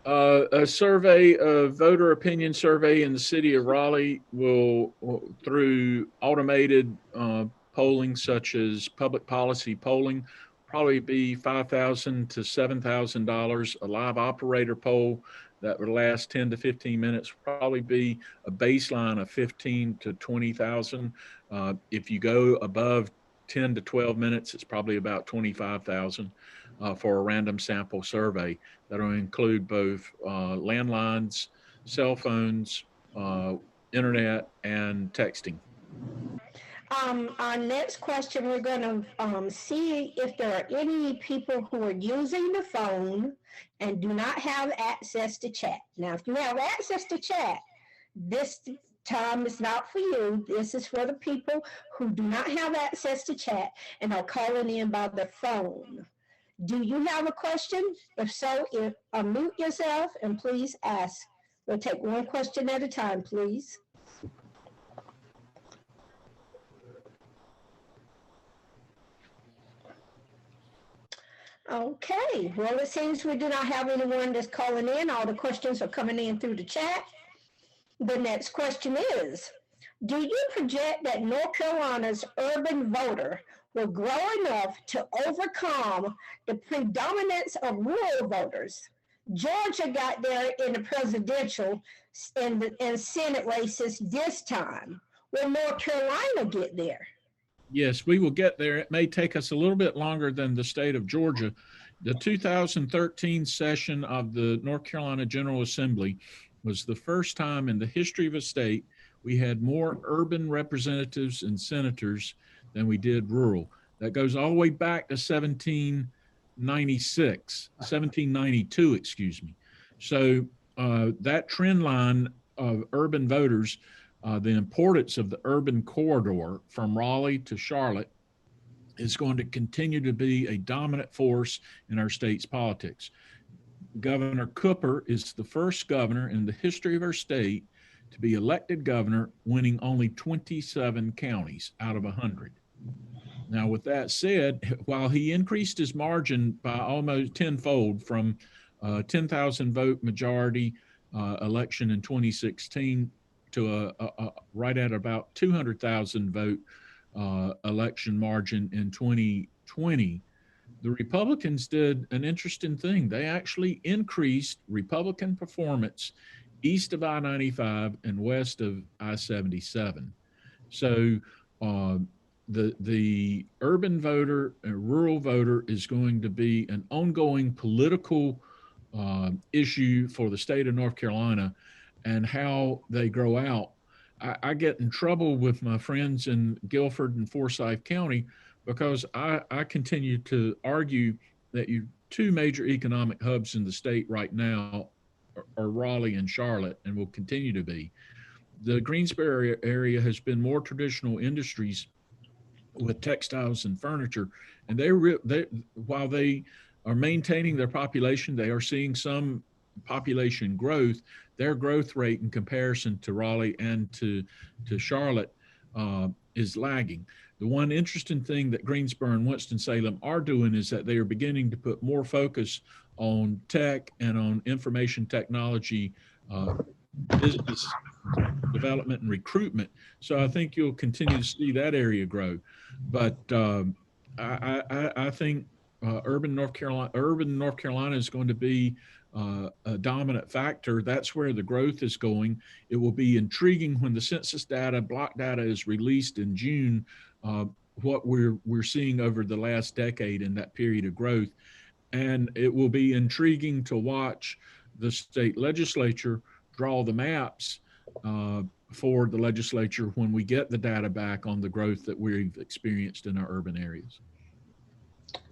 A survey, a voter opinion survey in the city of Raleigh will through automated polling, such as public policy polling, probably be $5,000 to $7,000. A live operator poll that would last 10 to 15 minutes probably be a baseline of 15 to 20,000. If you go above 10 to 12 minutes, it's probably about 25,000 for a random sample survey. That'll include both landlines, cell phones, internet, and texting. Our next question, we're going to see if there are any people who are using the phone and do not have access to chat. Now, if you have access to chat, this time is not for you. This is for the people who do not have access to chat and are calling in by the phone. Do you have a question? If so, unmute yourself and please ask. We'll take one question at a time, please. Okay, well, it seems we do not have anyone that's calling in. All the questions are coming in through the chat. The next question is, do you project that North Carolina's urban voter will grow enough to overcome the predominance of rural voters? Georgia got there in the presidential and Senate races this time. Will North Carolina get there? Yes, we will get there. It may take us a little bit longer than the state of Georgia. The 2013 session of the North Carolina General Assembly was the first time in the history of a state we had more urban representatives and senators than we did rural. That goes all the way back to 1792, excuse me. So that trend line of urban voters, the importance of the urban corridor from Raleigh to Charlotte is going to continue to be a dominant force in our state's politics. Governor Cooper is the first governor in the history of our state to be elected governor, winning only 27 counties out of 100. Now, with that said, while he increased his margin by almost tenfold from 10,000 vote majority election in 2016 to right at about 200,000 vote election margin in 2020, the Republicans did an interesting thing. They actually increased Republican performance east of I-95 and west of I-77. So the urban voter and rural voter is going to be an ongoing political issue for the state of North Carolina, and how they grow out. I get in trouble with my friends in Guilford and Forsyth County because I continue to argue that you two major economic hubs in the state right now are Raleigh and Charlotte, and will continue to be. The Greensboro area has been more traditional industries with textiles and furniture, and they while they are maintaining their population, they are seeing some population growth. Their growth rate in comparison to Raleigh and to Charlotte is lagging. The one interesting thing that Greensboro and Winston-Salem are doing is that they are beginning to put more focus on tech and on information technology business development and recruitment. So I think you'll continue to see that area grow. But I think urban North Carolina is going to be a dominant factor. That's where the growth is going. It will be intriguing when the census data, block data, is released in June. What we're seeing over the last decade in that period of growth, and it will be intriguing to watch the state legislature draw the maps for the legislature when we get the data back on the growth that we've experienced in our urban areas.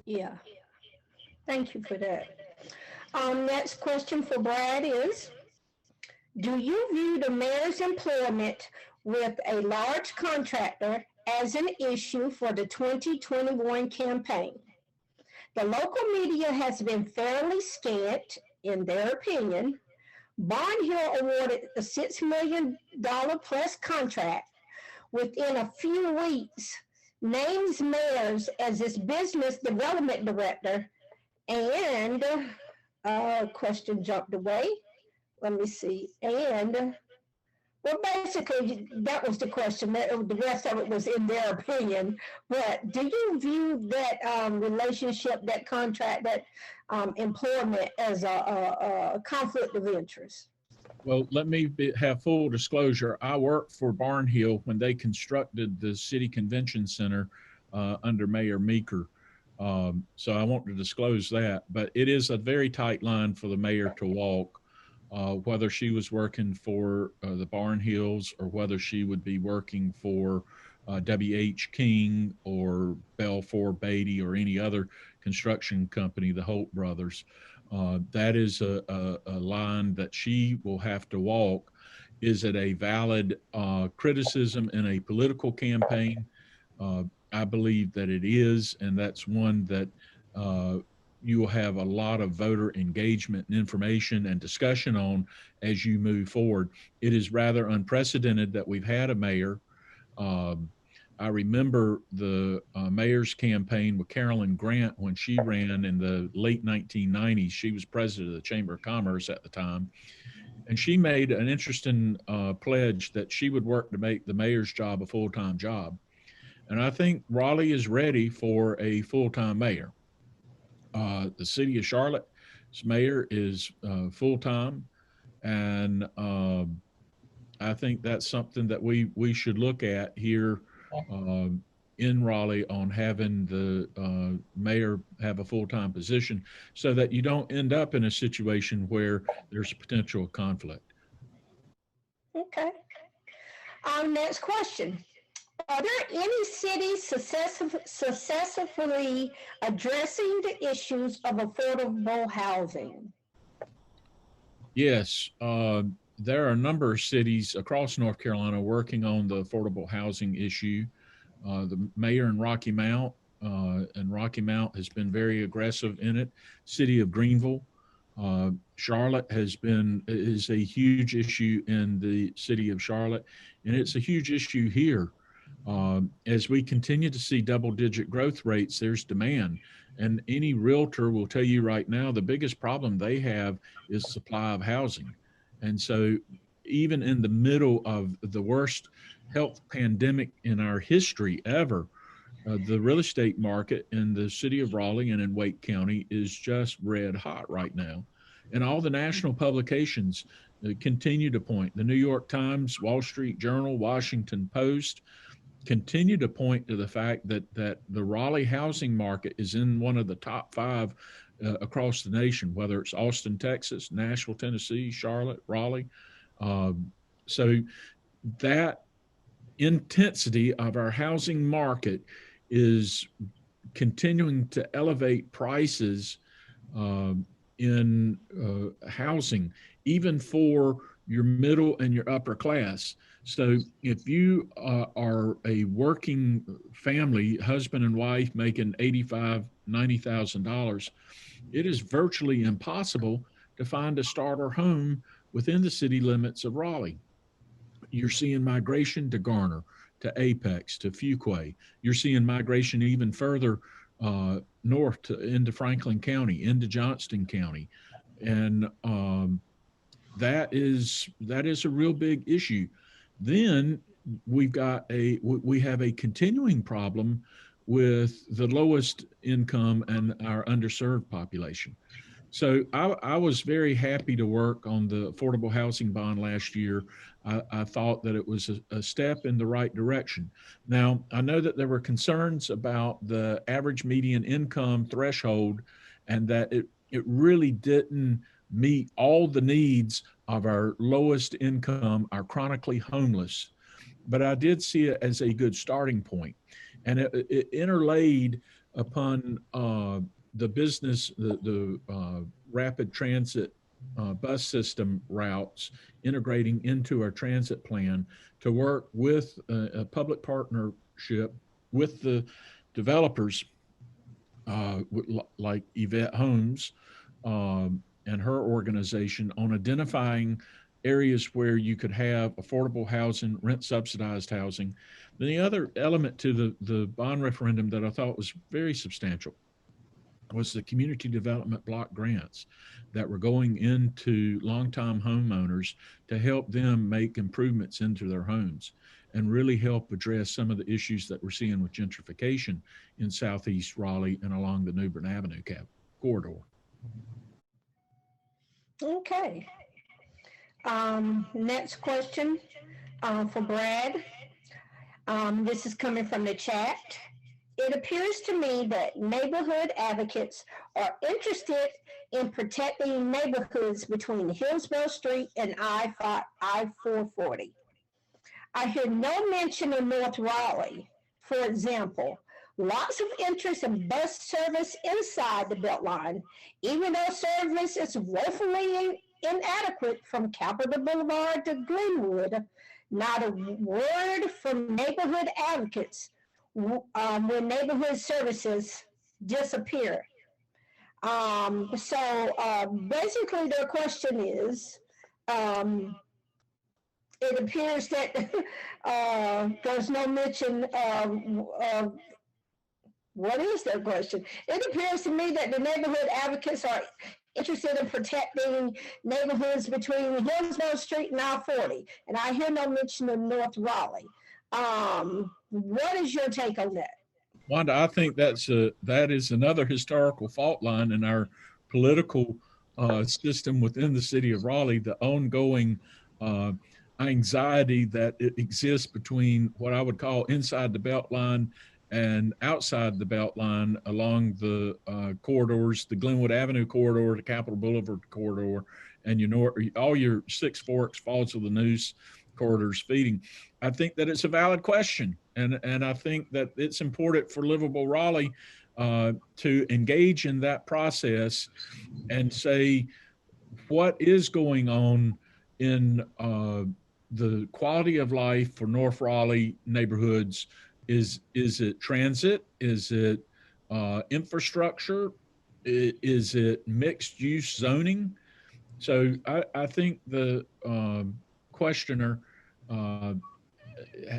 Yeah, thank you for that. Next question for Brad is, do you view the mayor's employment with a large contractor as an issue for the 2021 campaign? The local media has been fairly scant, in their opinion. Barnhill awarded a $6 million plus contract within a few weeks, names mayors as its business development director, and question jumped away. Let me see. And well, basically, that was the question. The rest of it was in their opinion. But do you view that relationship, that contract, that employment as a conflict of interest? Well, let me have full disclosure. I worked for Barnhill when they constructed the City Convention Center under Mayor Meeker. So I want to disclose that. But it is a very tight line for the mayor to walk. Whether she was working for the Barnhills or whether she would be working for W.H. King or Belfour Beatty or any other construction company, the Holt brothers. That is a line that she will have to walk. Is it a valid criticism in a political campaign? I believe that it is, and that's one that you will have a lot of voter engagement and information and discussion on as you move forward. It is rather unprecedented that we've had a mayor. I remember the mayor's campaign with Carolyn Grant when she ran in the late 1990s. She was president of the Chamber of Commerce at the time. And she made an interesting pledge that she would work to make the mayor's job a full-time job. And I think Raleigh is ready for a full-time mayor. The city of Charlotte's mayor is full-time, and I think that's something that we should look at here in Raleigh, on having the mayor have a full-time position so that you don't end up in a situation where there's a potential conflict. Okay. Next question. Are there any cities successfully addressing the issues of affordable housing? Yes, there are a number of cities across North Carolina working on the affordable housing issue. The mayor in Rocky Mount has been very aggressive in it. City of Greenville Charlotte is a huge issue in the city of Charlotte, and it's a huge issue here. As we continue to see double-digit growth rates, there's demand. And any realtor will tell you right now, the biggest problem they have is supply of housing. And so even in the middle of the worst health pandemic in our history ever, the real estate market in the city of Raleigh and in Wake County is just red hot right now. And all the national publications continue to point. The New York Times, Wall Street Journal, Washington Post continue to point to the fact that the Raleigh housing market is in one of the top five across the nation, whether it's Austin, Texas, Nashville, Tennessee, Charlotte, Raleigh. So that intensity of our housing market is continuing to elevate prices in housing, even for your middle and your upper class. So if you are a working family, husband and wife making $85,000, $90,000, it is virtually impossible to find a starter home within the city limits of Raleigh. You're seeing migration to Garner, to Apex, to Fuquay. You're seeing migration even further north into Franklin County, into Johnston County. And that is a real big issue. Then we have a continuing problem with the lowest income and our underserved population. So I was very happy to work on the affordable housing bond last year. I thought that it was a step in the right direction. Now, I know that there were concerns about the average median income threshold and that it really didn't meet all the needs of our lowest income, our chronically homeless. But I did see it as a good starting point. And it interlaid upon the business, the rapid transit bus system routes, integrating into our transit plan to work with a public partnership with the developers like Yvette Holmes and her organization on identifying areas where you could have affordable housing, rent subsidized housing. Then the other element to the bond referendum that I thought was very substantial was the community development block grants that were going into longtime homeowners to help them make improvements into their homes and really help address some of the issues that we're seeing with gentrification in Southeast Raleigh and along the New Bern Avenue corridor. Okay. Next question for Brad. This is coming from the chat. It appears to me that neighborhood advocates are interested in protecting neighborhoods between Hillsborough Street and I-440. I hear no mention of North Raleigh, for example. Lots of interest in bus service inside the Beltline, even though service is woefully inadequate from Capitol Boulevard to Glenwood. Not a word from neighborhood advocates when neighborhood services disappear. Basically their question is, it appears that there's no mention of what is their question? It appears to me that the neighborhood advocates are interested in protecting neighborhoods between Hillsborough Street and I-40, and I hear no mention of North Raleigh. What is your take on that? Wanda, I think that is another historical fault line in our political system within the city of Raleigh, the ongoing anxiety that it exists between what I would call inside the Beltline and outside the Beltline along the corridors, the Glenwood Avenue corridor, the Capitol Boulevard corridor, and all your Six Forks, Falls of the Neuse corridors feeding. I think that it's a valid question. And I think that it's important for livable Raleigh to engage in that process and say, what is going on in the quality of life for North Raleigh neighborhoods? Is it transit? Is it infrastructure? Is it mixed use zoning? So I think the questioner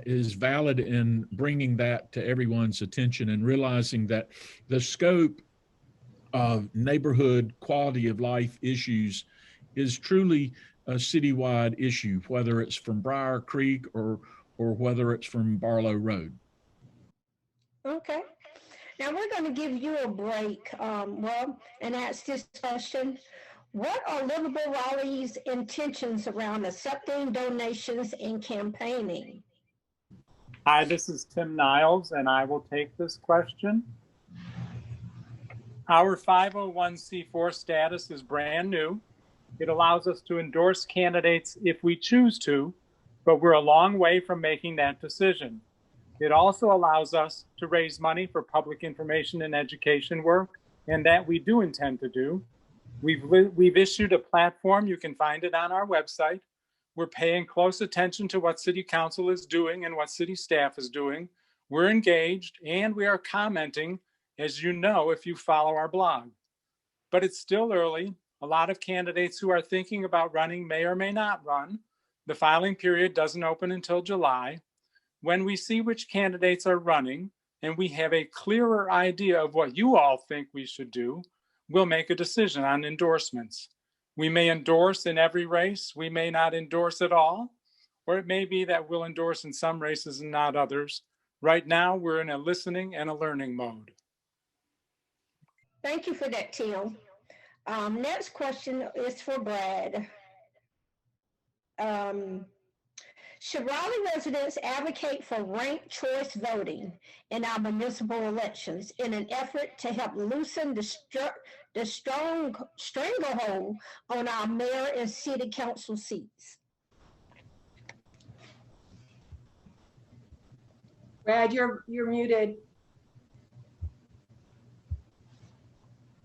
is valid in bringing that to everyone's attention and realizing that the scope of neighborhood quality of life issues is truly a citywide issue, whether it's from Briar Creek or whether it's from Barlow Road. Okay. Now we're going to give you a break, Rob, and ask this question. What are Livable Raleigh's intentions around accepting donations and campaigning? Hi, this is Tim Niles, and I will take this question. Our 501c4 status is brand new. It allows us to endorse candidates if we choose to, but we're a long way from making that decision. It also allows us to raise money for public information and education work, and that we do intend to do. We've issued a platform. You can find it on our website. We're paying close attention to what City Council is doing and what City staff is doing. We're engaged and we are commenting, as you know, if you follow our blog. But it's still early. A lot of candidates who are thinking about running may or may not run. The filing period doesn't open until July. When we see which candidates are running and we have a clearer idea of what you all think we should do, we'll make a decision on endorsements. We may endorse in every race, we may not endorse at all, or it may be that we'll endorse in some races and not others. Right now, we're in a listening and a learning mode. Thank you for that, Tim. Next question is for Brad. Should Raleigh residents advocate for ranked choice voting in our municipal elections in an effort to help loosen the strong stranglehold on our mayor and city council seats? Brad, you're muted.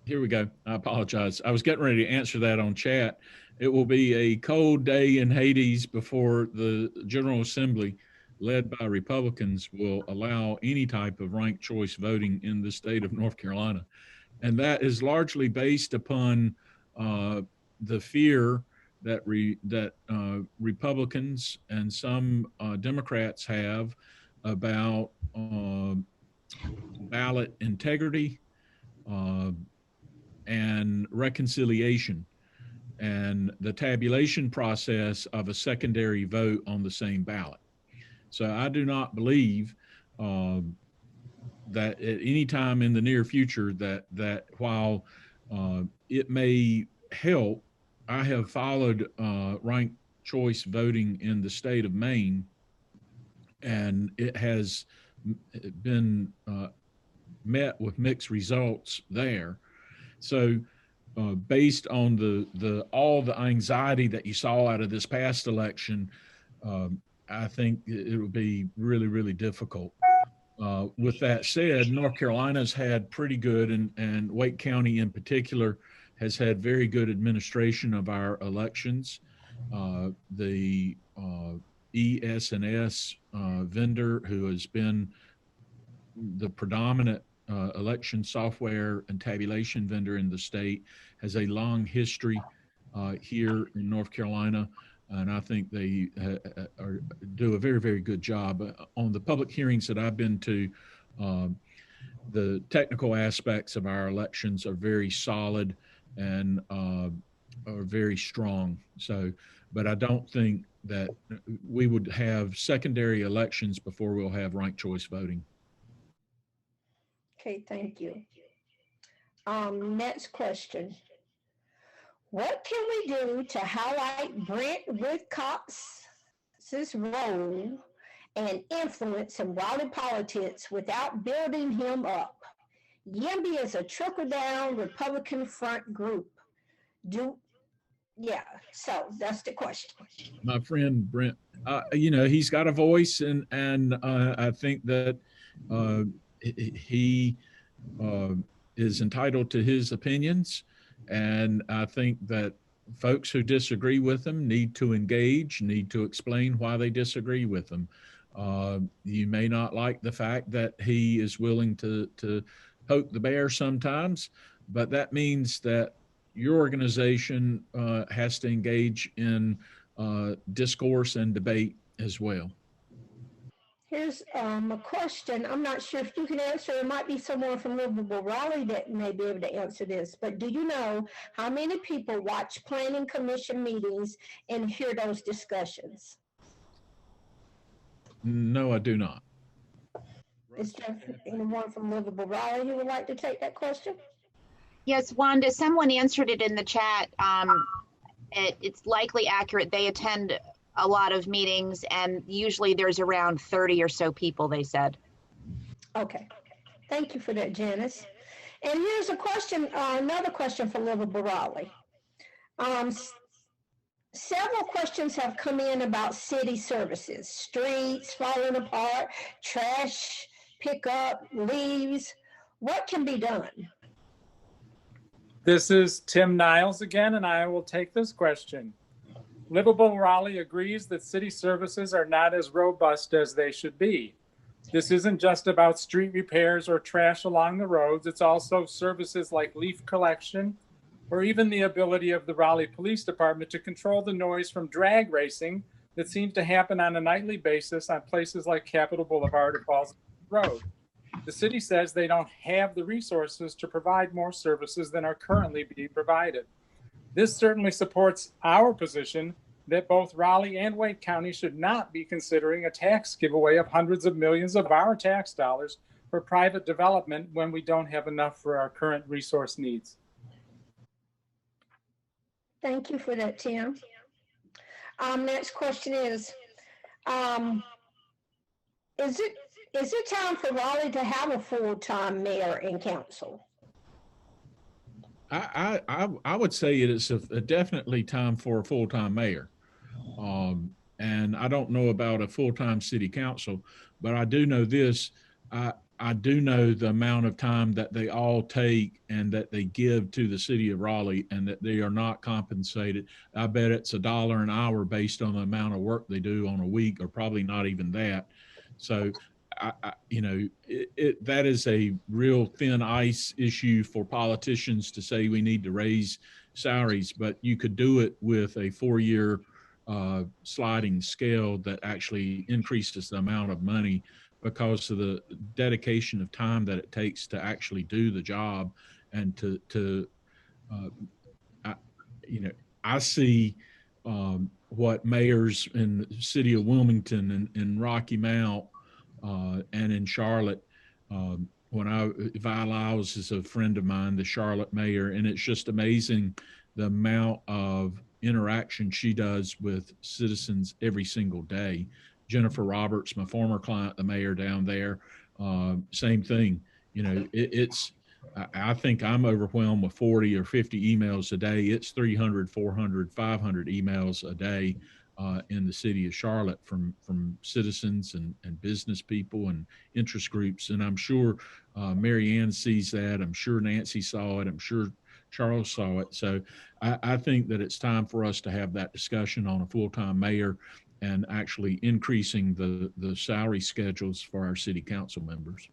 Here we go. I apologize. I was getting ready to answer that on chat. It will be a cold day in Hades before the General Assembly, led by Republicans, will allow any type of ranked choice voting in the state of North Carolina. And that is largely based upon the fear that Republicans and some Democrats have about ballot integrity and reconciliation and the tabulation process of a secondary vote on the same ballot. So I do not believe that at any time in the near future that while it may help, I have followed ranked choice voting in the state of Maine, and it has been met with mixed results there. So based on all the anxiety that you saw out of this past election, I think it would be really, really difficult. With that said, North Carolina's had pretty good, and Wake County in particular has had very good administration of our elections. The ES&S vendor, who has been the predominant election software and tabulation vendor in the state, has a long history here in North Carolina, and I think they do a very, very good job. On the public hearings that I've been to, the technical aspects of our elections are very solid and are very strong. So, but I don't think that we would have secondary elections before we'll have ranked choice voting. Okay, thank you. Next question. What can we do to highlight Brent Woodcock's role and influence in Raleigh politics without building him up? YIMBY is a trickle-down Republican front group. So that's the question. My friend Brent, he's got a voice, and I think that he is entitled to his opinions, and I think that folks who disagree with him need to engage, need to explain why they disagree with him. You may not like the fact that he is willing to poke the bear sometimes, but that means that your organization has to engage in discourse and debate as well. Here's a question. I'm not sure if you can answer. There might be someone from Livable Raleigh that may be able to answer this. But do you know how many people watch planning commission meetings and hear those discussions? No, I do not. Is there anyone from Livable Raleigh who would like to take that question? Yes, Wanda, someone answered it in the chat. It's likely accurate. They attend a lot of meetings, and usually there's around 30 or so people, they said. Okay. Thank you for that, Janice. And here's a question, another question for Livable Raleigh. Several questions have come in about city services, streets falling apart, trash pickup, leaves. What can be done? This is Tim Niles again, and I will take this question. Livable Raleigh agrees that city services are not as robust as they should be. This isn't just about street repairs or trash along the roads. It's also services like leaf collection, or even the ability of the Raleigh Police Department to control the noise from drag racing that seems to happen on a nightly basis on places like Capitol Boulevard or Falls Road. The city says they don't have the resources to provide more services than are currently being provided. This certainly supports our position that both Raleigh and Wake County should not be considering a tax giveaway of hundreds of millions of our tax dollars for private development when we don't have enough for our current resource needs. Thank you for that, Tim. Next question is it time for Raleigh to have a full-time mayor and council? I would say it is definitely time for a full-time mayor. And I don't know about a full-time city council, but I do know this. I do know the amount of time that they all take and that they give to the city of Raleigh, and that they are not compensated. I bet it's $1 an hour based on the amount of work they do on a week, or probably not even that. So, that is a real thin ice issue for politicians to say we need to raise salaries, but you could do it with a 4-year sliding scale that actually increases the amount of money because of the dedication of time that it takes to actually do the job. And I see what mayors in the city of Wilmington and Rocky Mount and in Charlotte, Vi Lyles is a friend of mine, the Charlotte mayor, and it's just amazing the amount of interaction she does with citizens every single day. Jennifer Roberts, my former client, the mayor down there, same thing. I think I'm overwhelmed with 40 or 50 emails a day. It's 300, 400, 500 emails a day in the city of Charlotte from citizens and business people and interest groups. And I'm sure Mary Ann sees that. I'm sure Nancy saw it. I'm sure Charles saw it. So I think that it's time for us to have that discussion on a full-time mayor and actually increasing the salary schedules for our city council members.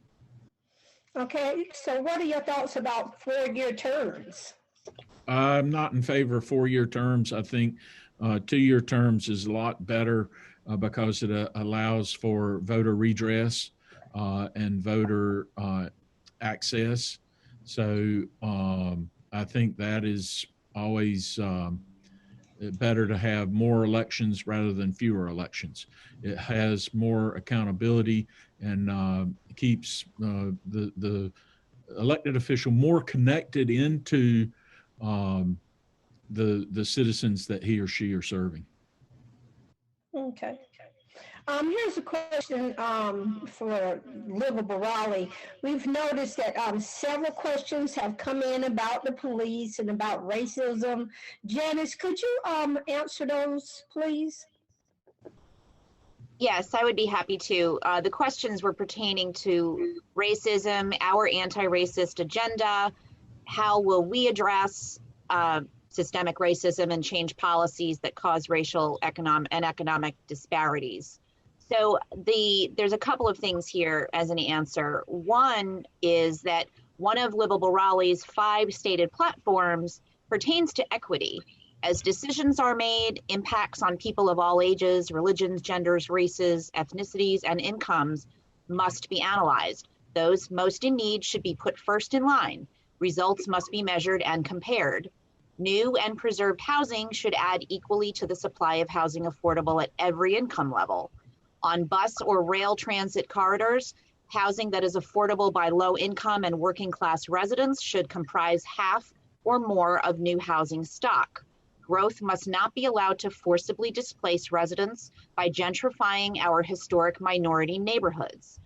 Okay, so what are your thoughts about 4-year terms? I'm not in favor of 4-year terms. I think 2-year terms is a lot better because it allows for voter redress and voter access. So I think that is always better to have more elections rather than fewer elections. It has more accountability and keeps the elected official more connected into the citizens that he or she are serving. Okay. Here's a question for Livable Raleigh. We've noticed that several questions have come in about the police and about racism. Janice, could you answer those, please? Yes, I would be happy to. The questions were pertaining to racism, our anti-racist agenda. How will we address systemic racism and change policies that cause racial and economic disparities? So there's a couple of things here as an answer. One is that One of Livable Raleigh's 5 stated platforms pertains to equity. As decisions are made, impacts on people of all ages, religions, genders, races, ethnicities, and incomes must be analyzed. Those most in need should be put first in line. Results must be measured and compared. New and preserved housing should add equally to the supply of housing affordable at every income level. On bus or rail transit corridors, housing that is affordable by low income and working class residents should comprise half or more of new housing stock. Growth must not be allowed to forcibly displace residents by gentrifying our historic minority neighborhoods.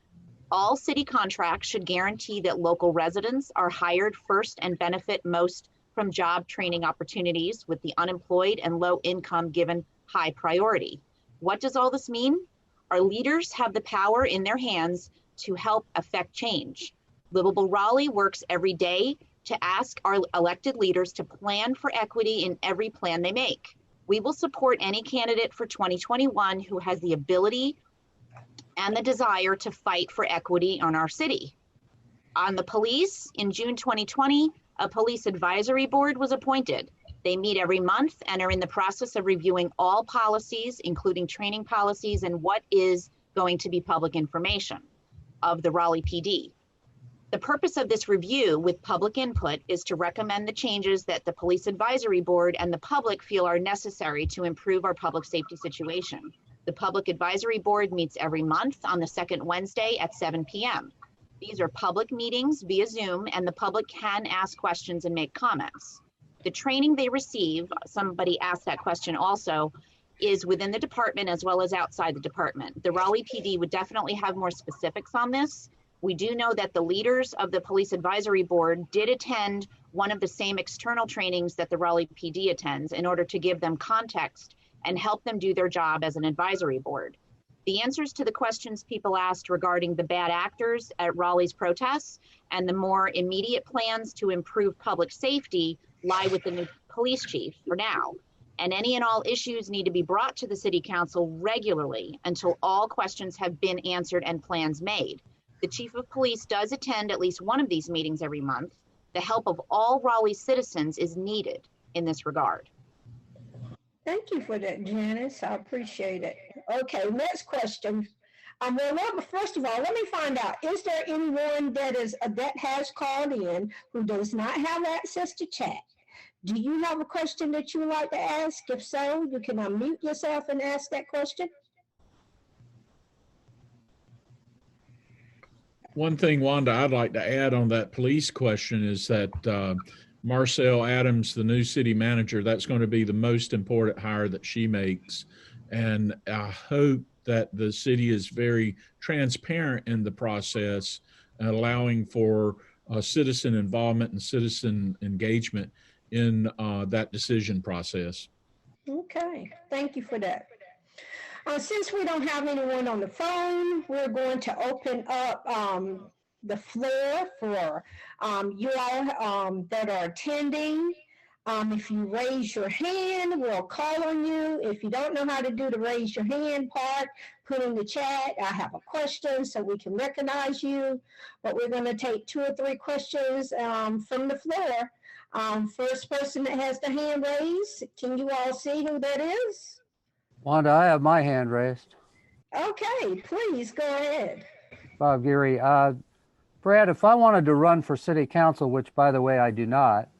All city contracts should guarantee that local residents are hired first and benefit most from job training opportunities, with the unemployed and low income given high priority. What does all this mean? Our leaders have the power in their hands to help affect change. Livable Raleigh works every day to ask our elected leaders to plan for equity in every plan they make. We will support any candidate for 2021 who has the ability and the desire to fight for equity on our city. On the police, in June 2020, a police advisory board was appointed. They meet every month and are in the process of reviewing all policies, including training policies and what is going to be public information of the Raleigh PD. The purpose of this review with public input is to recommend the changes that the Police Advisory Board and the public feel are necessary to improve our public safety situation. The Public Advisory Board meets every month on the second Wednesday at 7 p.m. These are public meetings via Zoom, and the public can ask questions and make comments. The training they receive, somebody asked that question also, is within the department as well as outside the department. The Raleigh PD would definitely have more specifics on this. We do know that the leaders of the Police Advisory Board did attend one of the same external trainings that the Raleigh PD attends in order to give them context and help them do their job as an advisory board. The answers to the questions people asked regarding the bad actors at Raleigh's protests and the more immediate plans to improve public safety lie with the new police chief for now. And any and all issues need to be brought to the City Council regularly until all questions have been answered and plans made. The Chief of Police does attend at least one of these meetings every month. The help of all Raleigh citizens is needed in this regard. Thank you for that, Janice. I appreciate it. Okay, next question. Well, first of all, let me find out, is there anyone that has called in who does not have access to chat? Do you have a question that you would like to ask? If so, you can unmute yourself and ask that question. One thing, Wanda, I'd like to add on that police question is that Marcel Adams, the new city manager, that's going to be the most important hire that she makes. And I hope that the city is very transparent in the process, allowing for citizen involvement and citizen engagement in that decision process. Okay, thank you for that. Since we don't have anyone on the phone, we're going to open up the floor for you all that are attending. If you raise your hand, we'll call on you. If you don't know how to do the raise your hand part, put in the chat, I have a question so we can recognize you. But we're going to take 2 or 3 questions from the floor. First person that has the hand raised, can you all see who that is? Wanda, I have my hand raised. Okay, please go ahead. Bob Geary. Brad, if I wanted to run for city council, which by the way, I do not,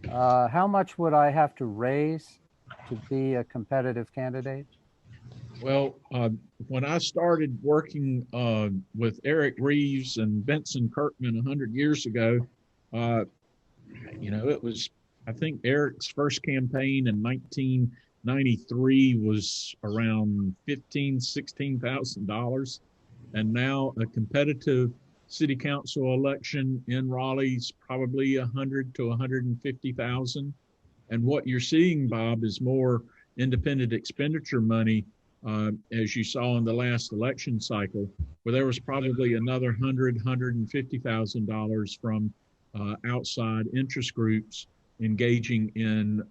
how much would I have to raise to be a competitive candidate? Well, when I started working with Eric Reeves and Benson Kirkman 100 years ago, it was, I think Eric's first campaign in 1993 was around $16,000. And now a competitive city council election in Raleigh is probably 100 to 150,000. And what you're seeing, Bob, is more independent expenditure money, as you saw in the last election cycle, where there was probably another $150,000 from outside interest groups engaging in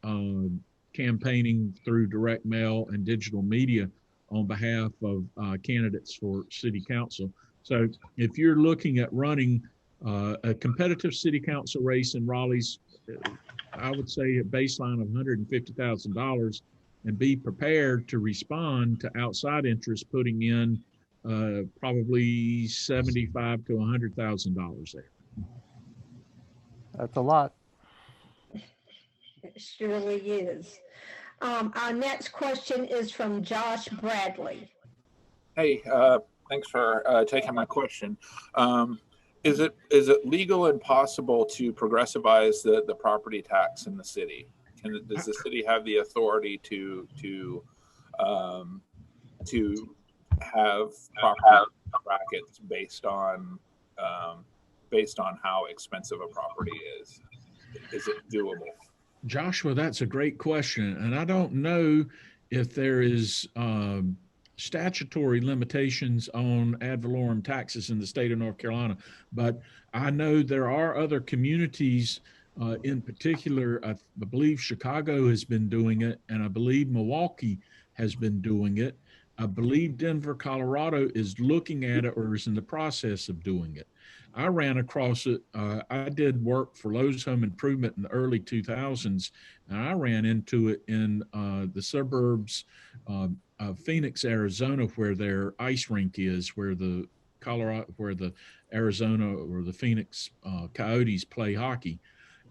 campaigning through direct mail and digital media on behalf of candidates for city council. So if you're looking at running A competitive city council race in Raleigh's, I would say, a baseline of $150,000, and be prepared to respond to outside interests putting in probably $75,000 to $100,000 there. That's a lot. It surely is. Our next question is from Josh Bradley. Hey, thanks for taking my question. Is it legal and possible to progressivize the property tax in the city? Does the city have the authority to have property brackets based on how expensive a property is? Is it doable? Joshua, that's a great question. And I don't know if there is statutory limitations on ad valorem taxes in the state of North Carolina, but I know there are other communities, in particular, I believe Chicago has been doing it, and I believe Milwaukee has been doing it. I believe Denver, Colorado is looking at it or is in the process of doing it. I ran across it. I did work for Lowe's Home Improvement in the early 2000s, and I ran into it in the suburbs of Phoenix, Arizona, where their ice rink is, where the Arizona or the Phoenix Coyotes play hockey.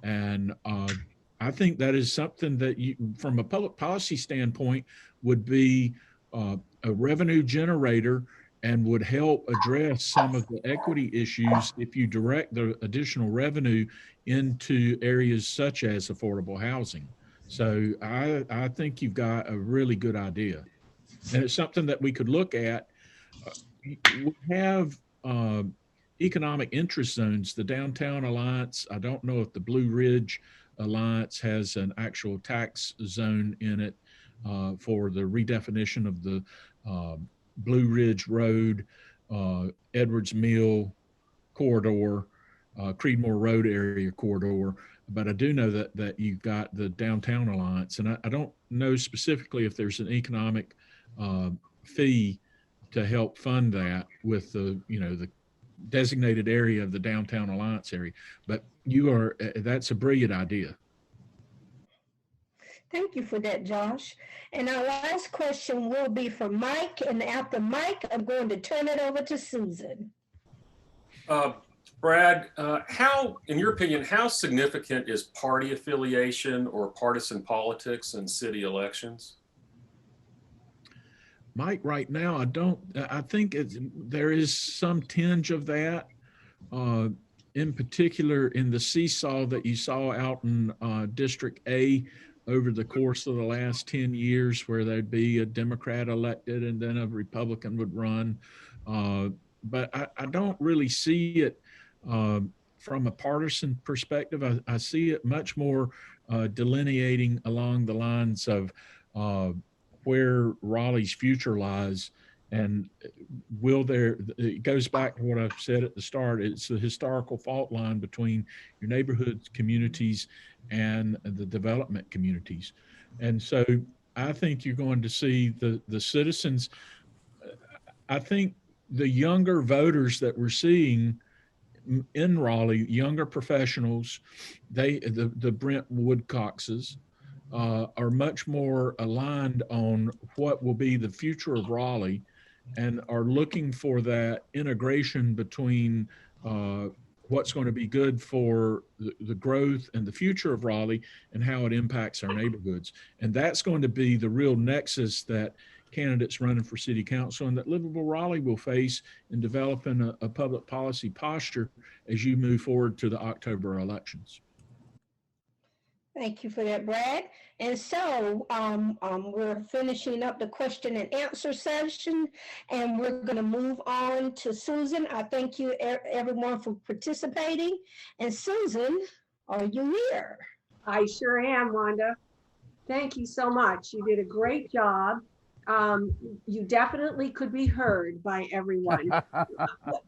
And I think that is something that you, from a public policy standpoint, would be a revenue generator and would help address some of the equity issues if you direct the additional revenue into areas such as affordable housing. So I think you've got a really good idea. And it's something that we could look at. We have economic interest zones, the Downtown Alliance. I don't know if the Blue Ridge Alliance has an actual tax zone in it for the redefinition of the Blue Ridge Road, Edwards Mill corridor, Creedmoor Road area corridor. But I do know that you've got the Downtown Alliance, and I don't know specifically if there's an economic fee to help fund that with the designated area of the Downtown Alliance area. But that's a brilliant idea. Thank you for that, Josh. And our last question will be for Mike. And after Mike, I'm going to turn it over to Susan. Brad, in your opinion, how significant is party affiliation or partisan politics in city elections? Mike, right now, I think there is some tinge of that, in particular in the seesaw that you saw out in District A over the course of the last 10 years, where there'd be a Democrat elected and then a Republican would run. But I don't really see it from a partisan perspective. I see it much more delineating along the lines of where Raleigh's future lies. And it goes back to what I've said at the start. It's the historical fault line between your neighborhood communities and the development communities. And so I think you're going to see the citizens. I think the younger voters that we're seeing in Raleigh, younger professionals, the Brent Woodcoxes, are much more aligned on what will be the future of Raleigh, and are looking for that integration between what's going to be good for the growth and the future of Raleigh and how it impacts our neighborhoods. And that's going to be the real nexus that candidates running for city council and that Livable Raleigh will face in developing a public policy posture as you move forward to the October elections. Thank you for that, Brad. And so we're finishing up the question and answer session, and we're going to move on to Susan. I thank you everyone for participating. And Susan, are you here? I sure am, Wanda. Thank you so much. You did a great job. You definitely could be heard by everyone.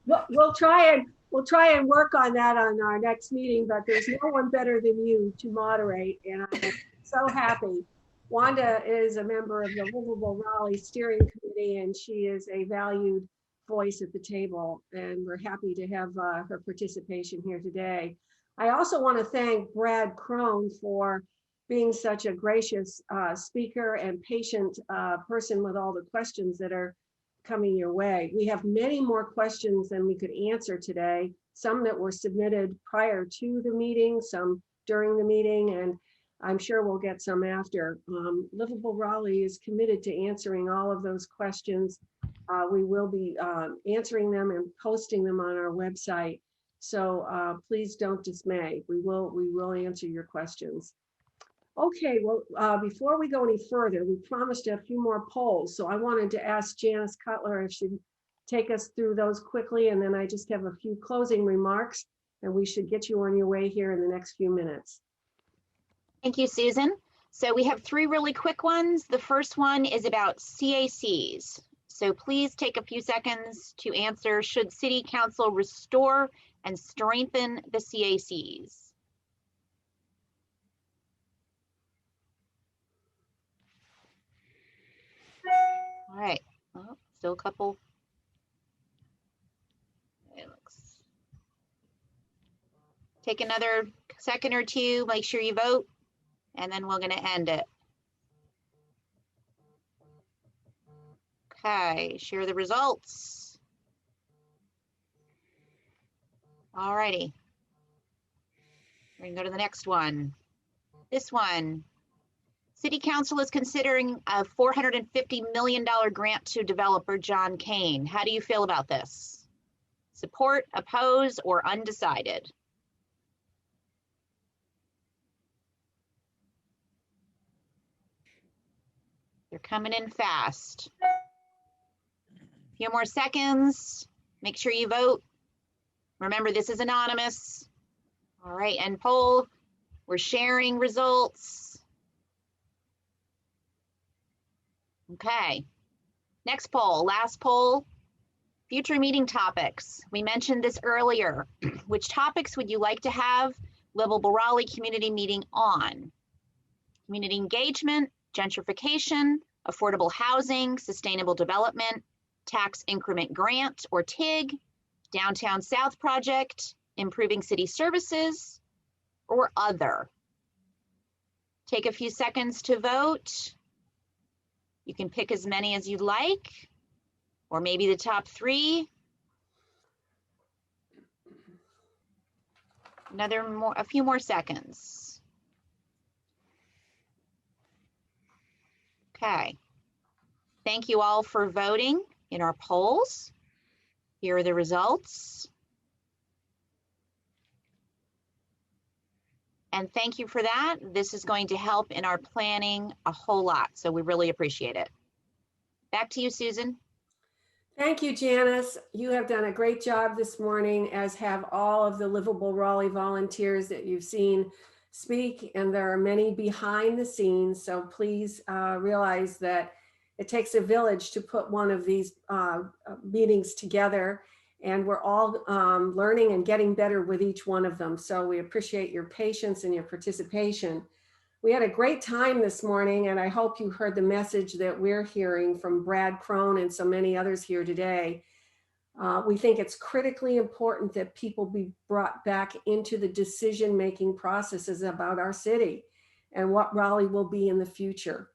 We'll try and work on that on our next meeting, but there's no one better than you to moderate, and I'm so happy. Wanda is a member of the Livable Raleigh Steering Committee, and she is a valued voice at the table, and we're happy to have her participation here today. I also want to thank Brad Crone for being such a gracious speaker and patient person with all the questions that are coming your way. We have many more questions than we could answer today, some that were submitted prior to the meeting, some during the meeting, and I'm sure we'll get some after. Livable Raleigh is committed to answering all of those questions. We will be answering them and posting them on our website. So please don't dismay. We will answer your questions. Okay, well, before we go any further, we promised a few more polls. So I wanted to ask Janice Cutler if she'd take us through those quickly, and then I just have a few closing remarks, and we should get you on your way here in the next few minutes. Thank you, Susan. So we have 3 really quick ones. The first one is about CACs. So please take a few seconds to answer, should City Council restore and strengthen the CACs? All right, well, still a couple. It looks. Take another second or two, make sure you vote, and then we're gonna end it. Okay, share the results. All righty. We're gonna go to the next one. This one. City Council is considering a $450 million grant to developer John Kane. How do you feel about this? Support, oppose, or undecided? They're coming in fast. A few more seconds. Make sure you vote. Remember, this is anonymous. All right, and poll. We're sharing results. Okay, next poll, last poll, future meeting topics. We mentioned this earlier. Which topics would you like to have Livable Raleigh community meeting on? Community engagement, gentrification, affordable housing, sustainable development, tax increment grant or TIG, downtown South project, improving city services, or other. Take a few seconds to vote. You can pick as many as you'd like, or maybe the top 3. A few more seconds. Okay. Thank you all for voting in our polls. Here are the results. And thank you for that. This is going to help in our planning a whole lot, so we really appreciate it. Back to you, Susan. Thank you, Janice. You have done a great job this morning, as have all of the Livable Raleigh volunteers that you've seen speak, and there are many behind the scenes, so please realize that it takes a village to put one of these meetings together, and we're all learning and getting better with each one of them. So we appreciate your patience and your participation. We had a great time this morning, and I hope you heard the message that we're hearing from Brad Crone and so many others here today. We think it's critically important that people be brought back into the decision-making processes about our city and what Raleigh will be in the future.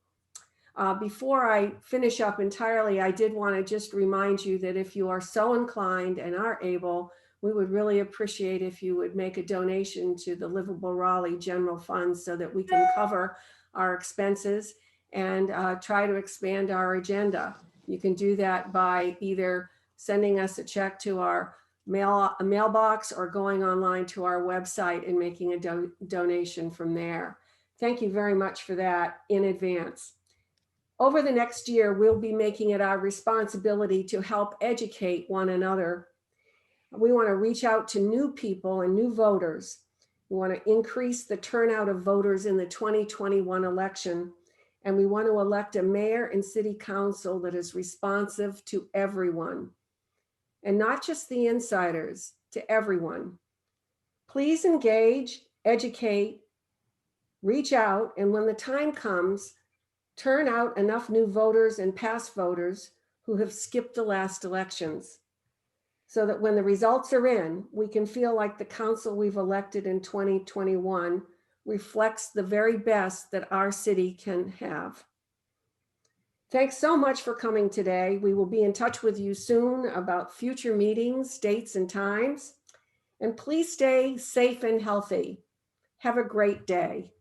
Before I finish up entirely, I did want to just remind you that if you are so inclined and are able, we would really appreciate if you would make a donation to the Livable Raleigh General Fund so that we can cover our expenses and try to expand our agenda. You can do that by either sending us a check to our mailbox or going online to our website and making a donation from there. Thank you very much for that in advance. Over the next year, we'll be making it our responsibility to help educate one another. We want to reach out to new people and new voters. We want to increase the turnout of voters in the 2021 election. And we want to elect a mayor and city council that is responsive to everyone. And not just the insiders, to everyone. Please engage, educate, reach out, and when the time comes, turn out enough new voters and past voters who have skipped the last elections. so that when the results are in, we can feel like the council we've elected in 2021 reflects the very best that our city can have. Thanks so much for coming today. We will be in touch with you soon about future meetings, dates, and times. And please stay safe and healthy. Have a great day.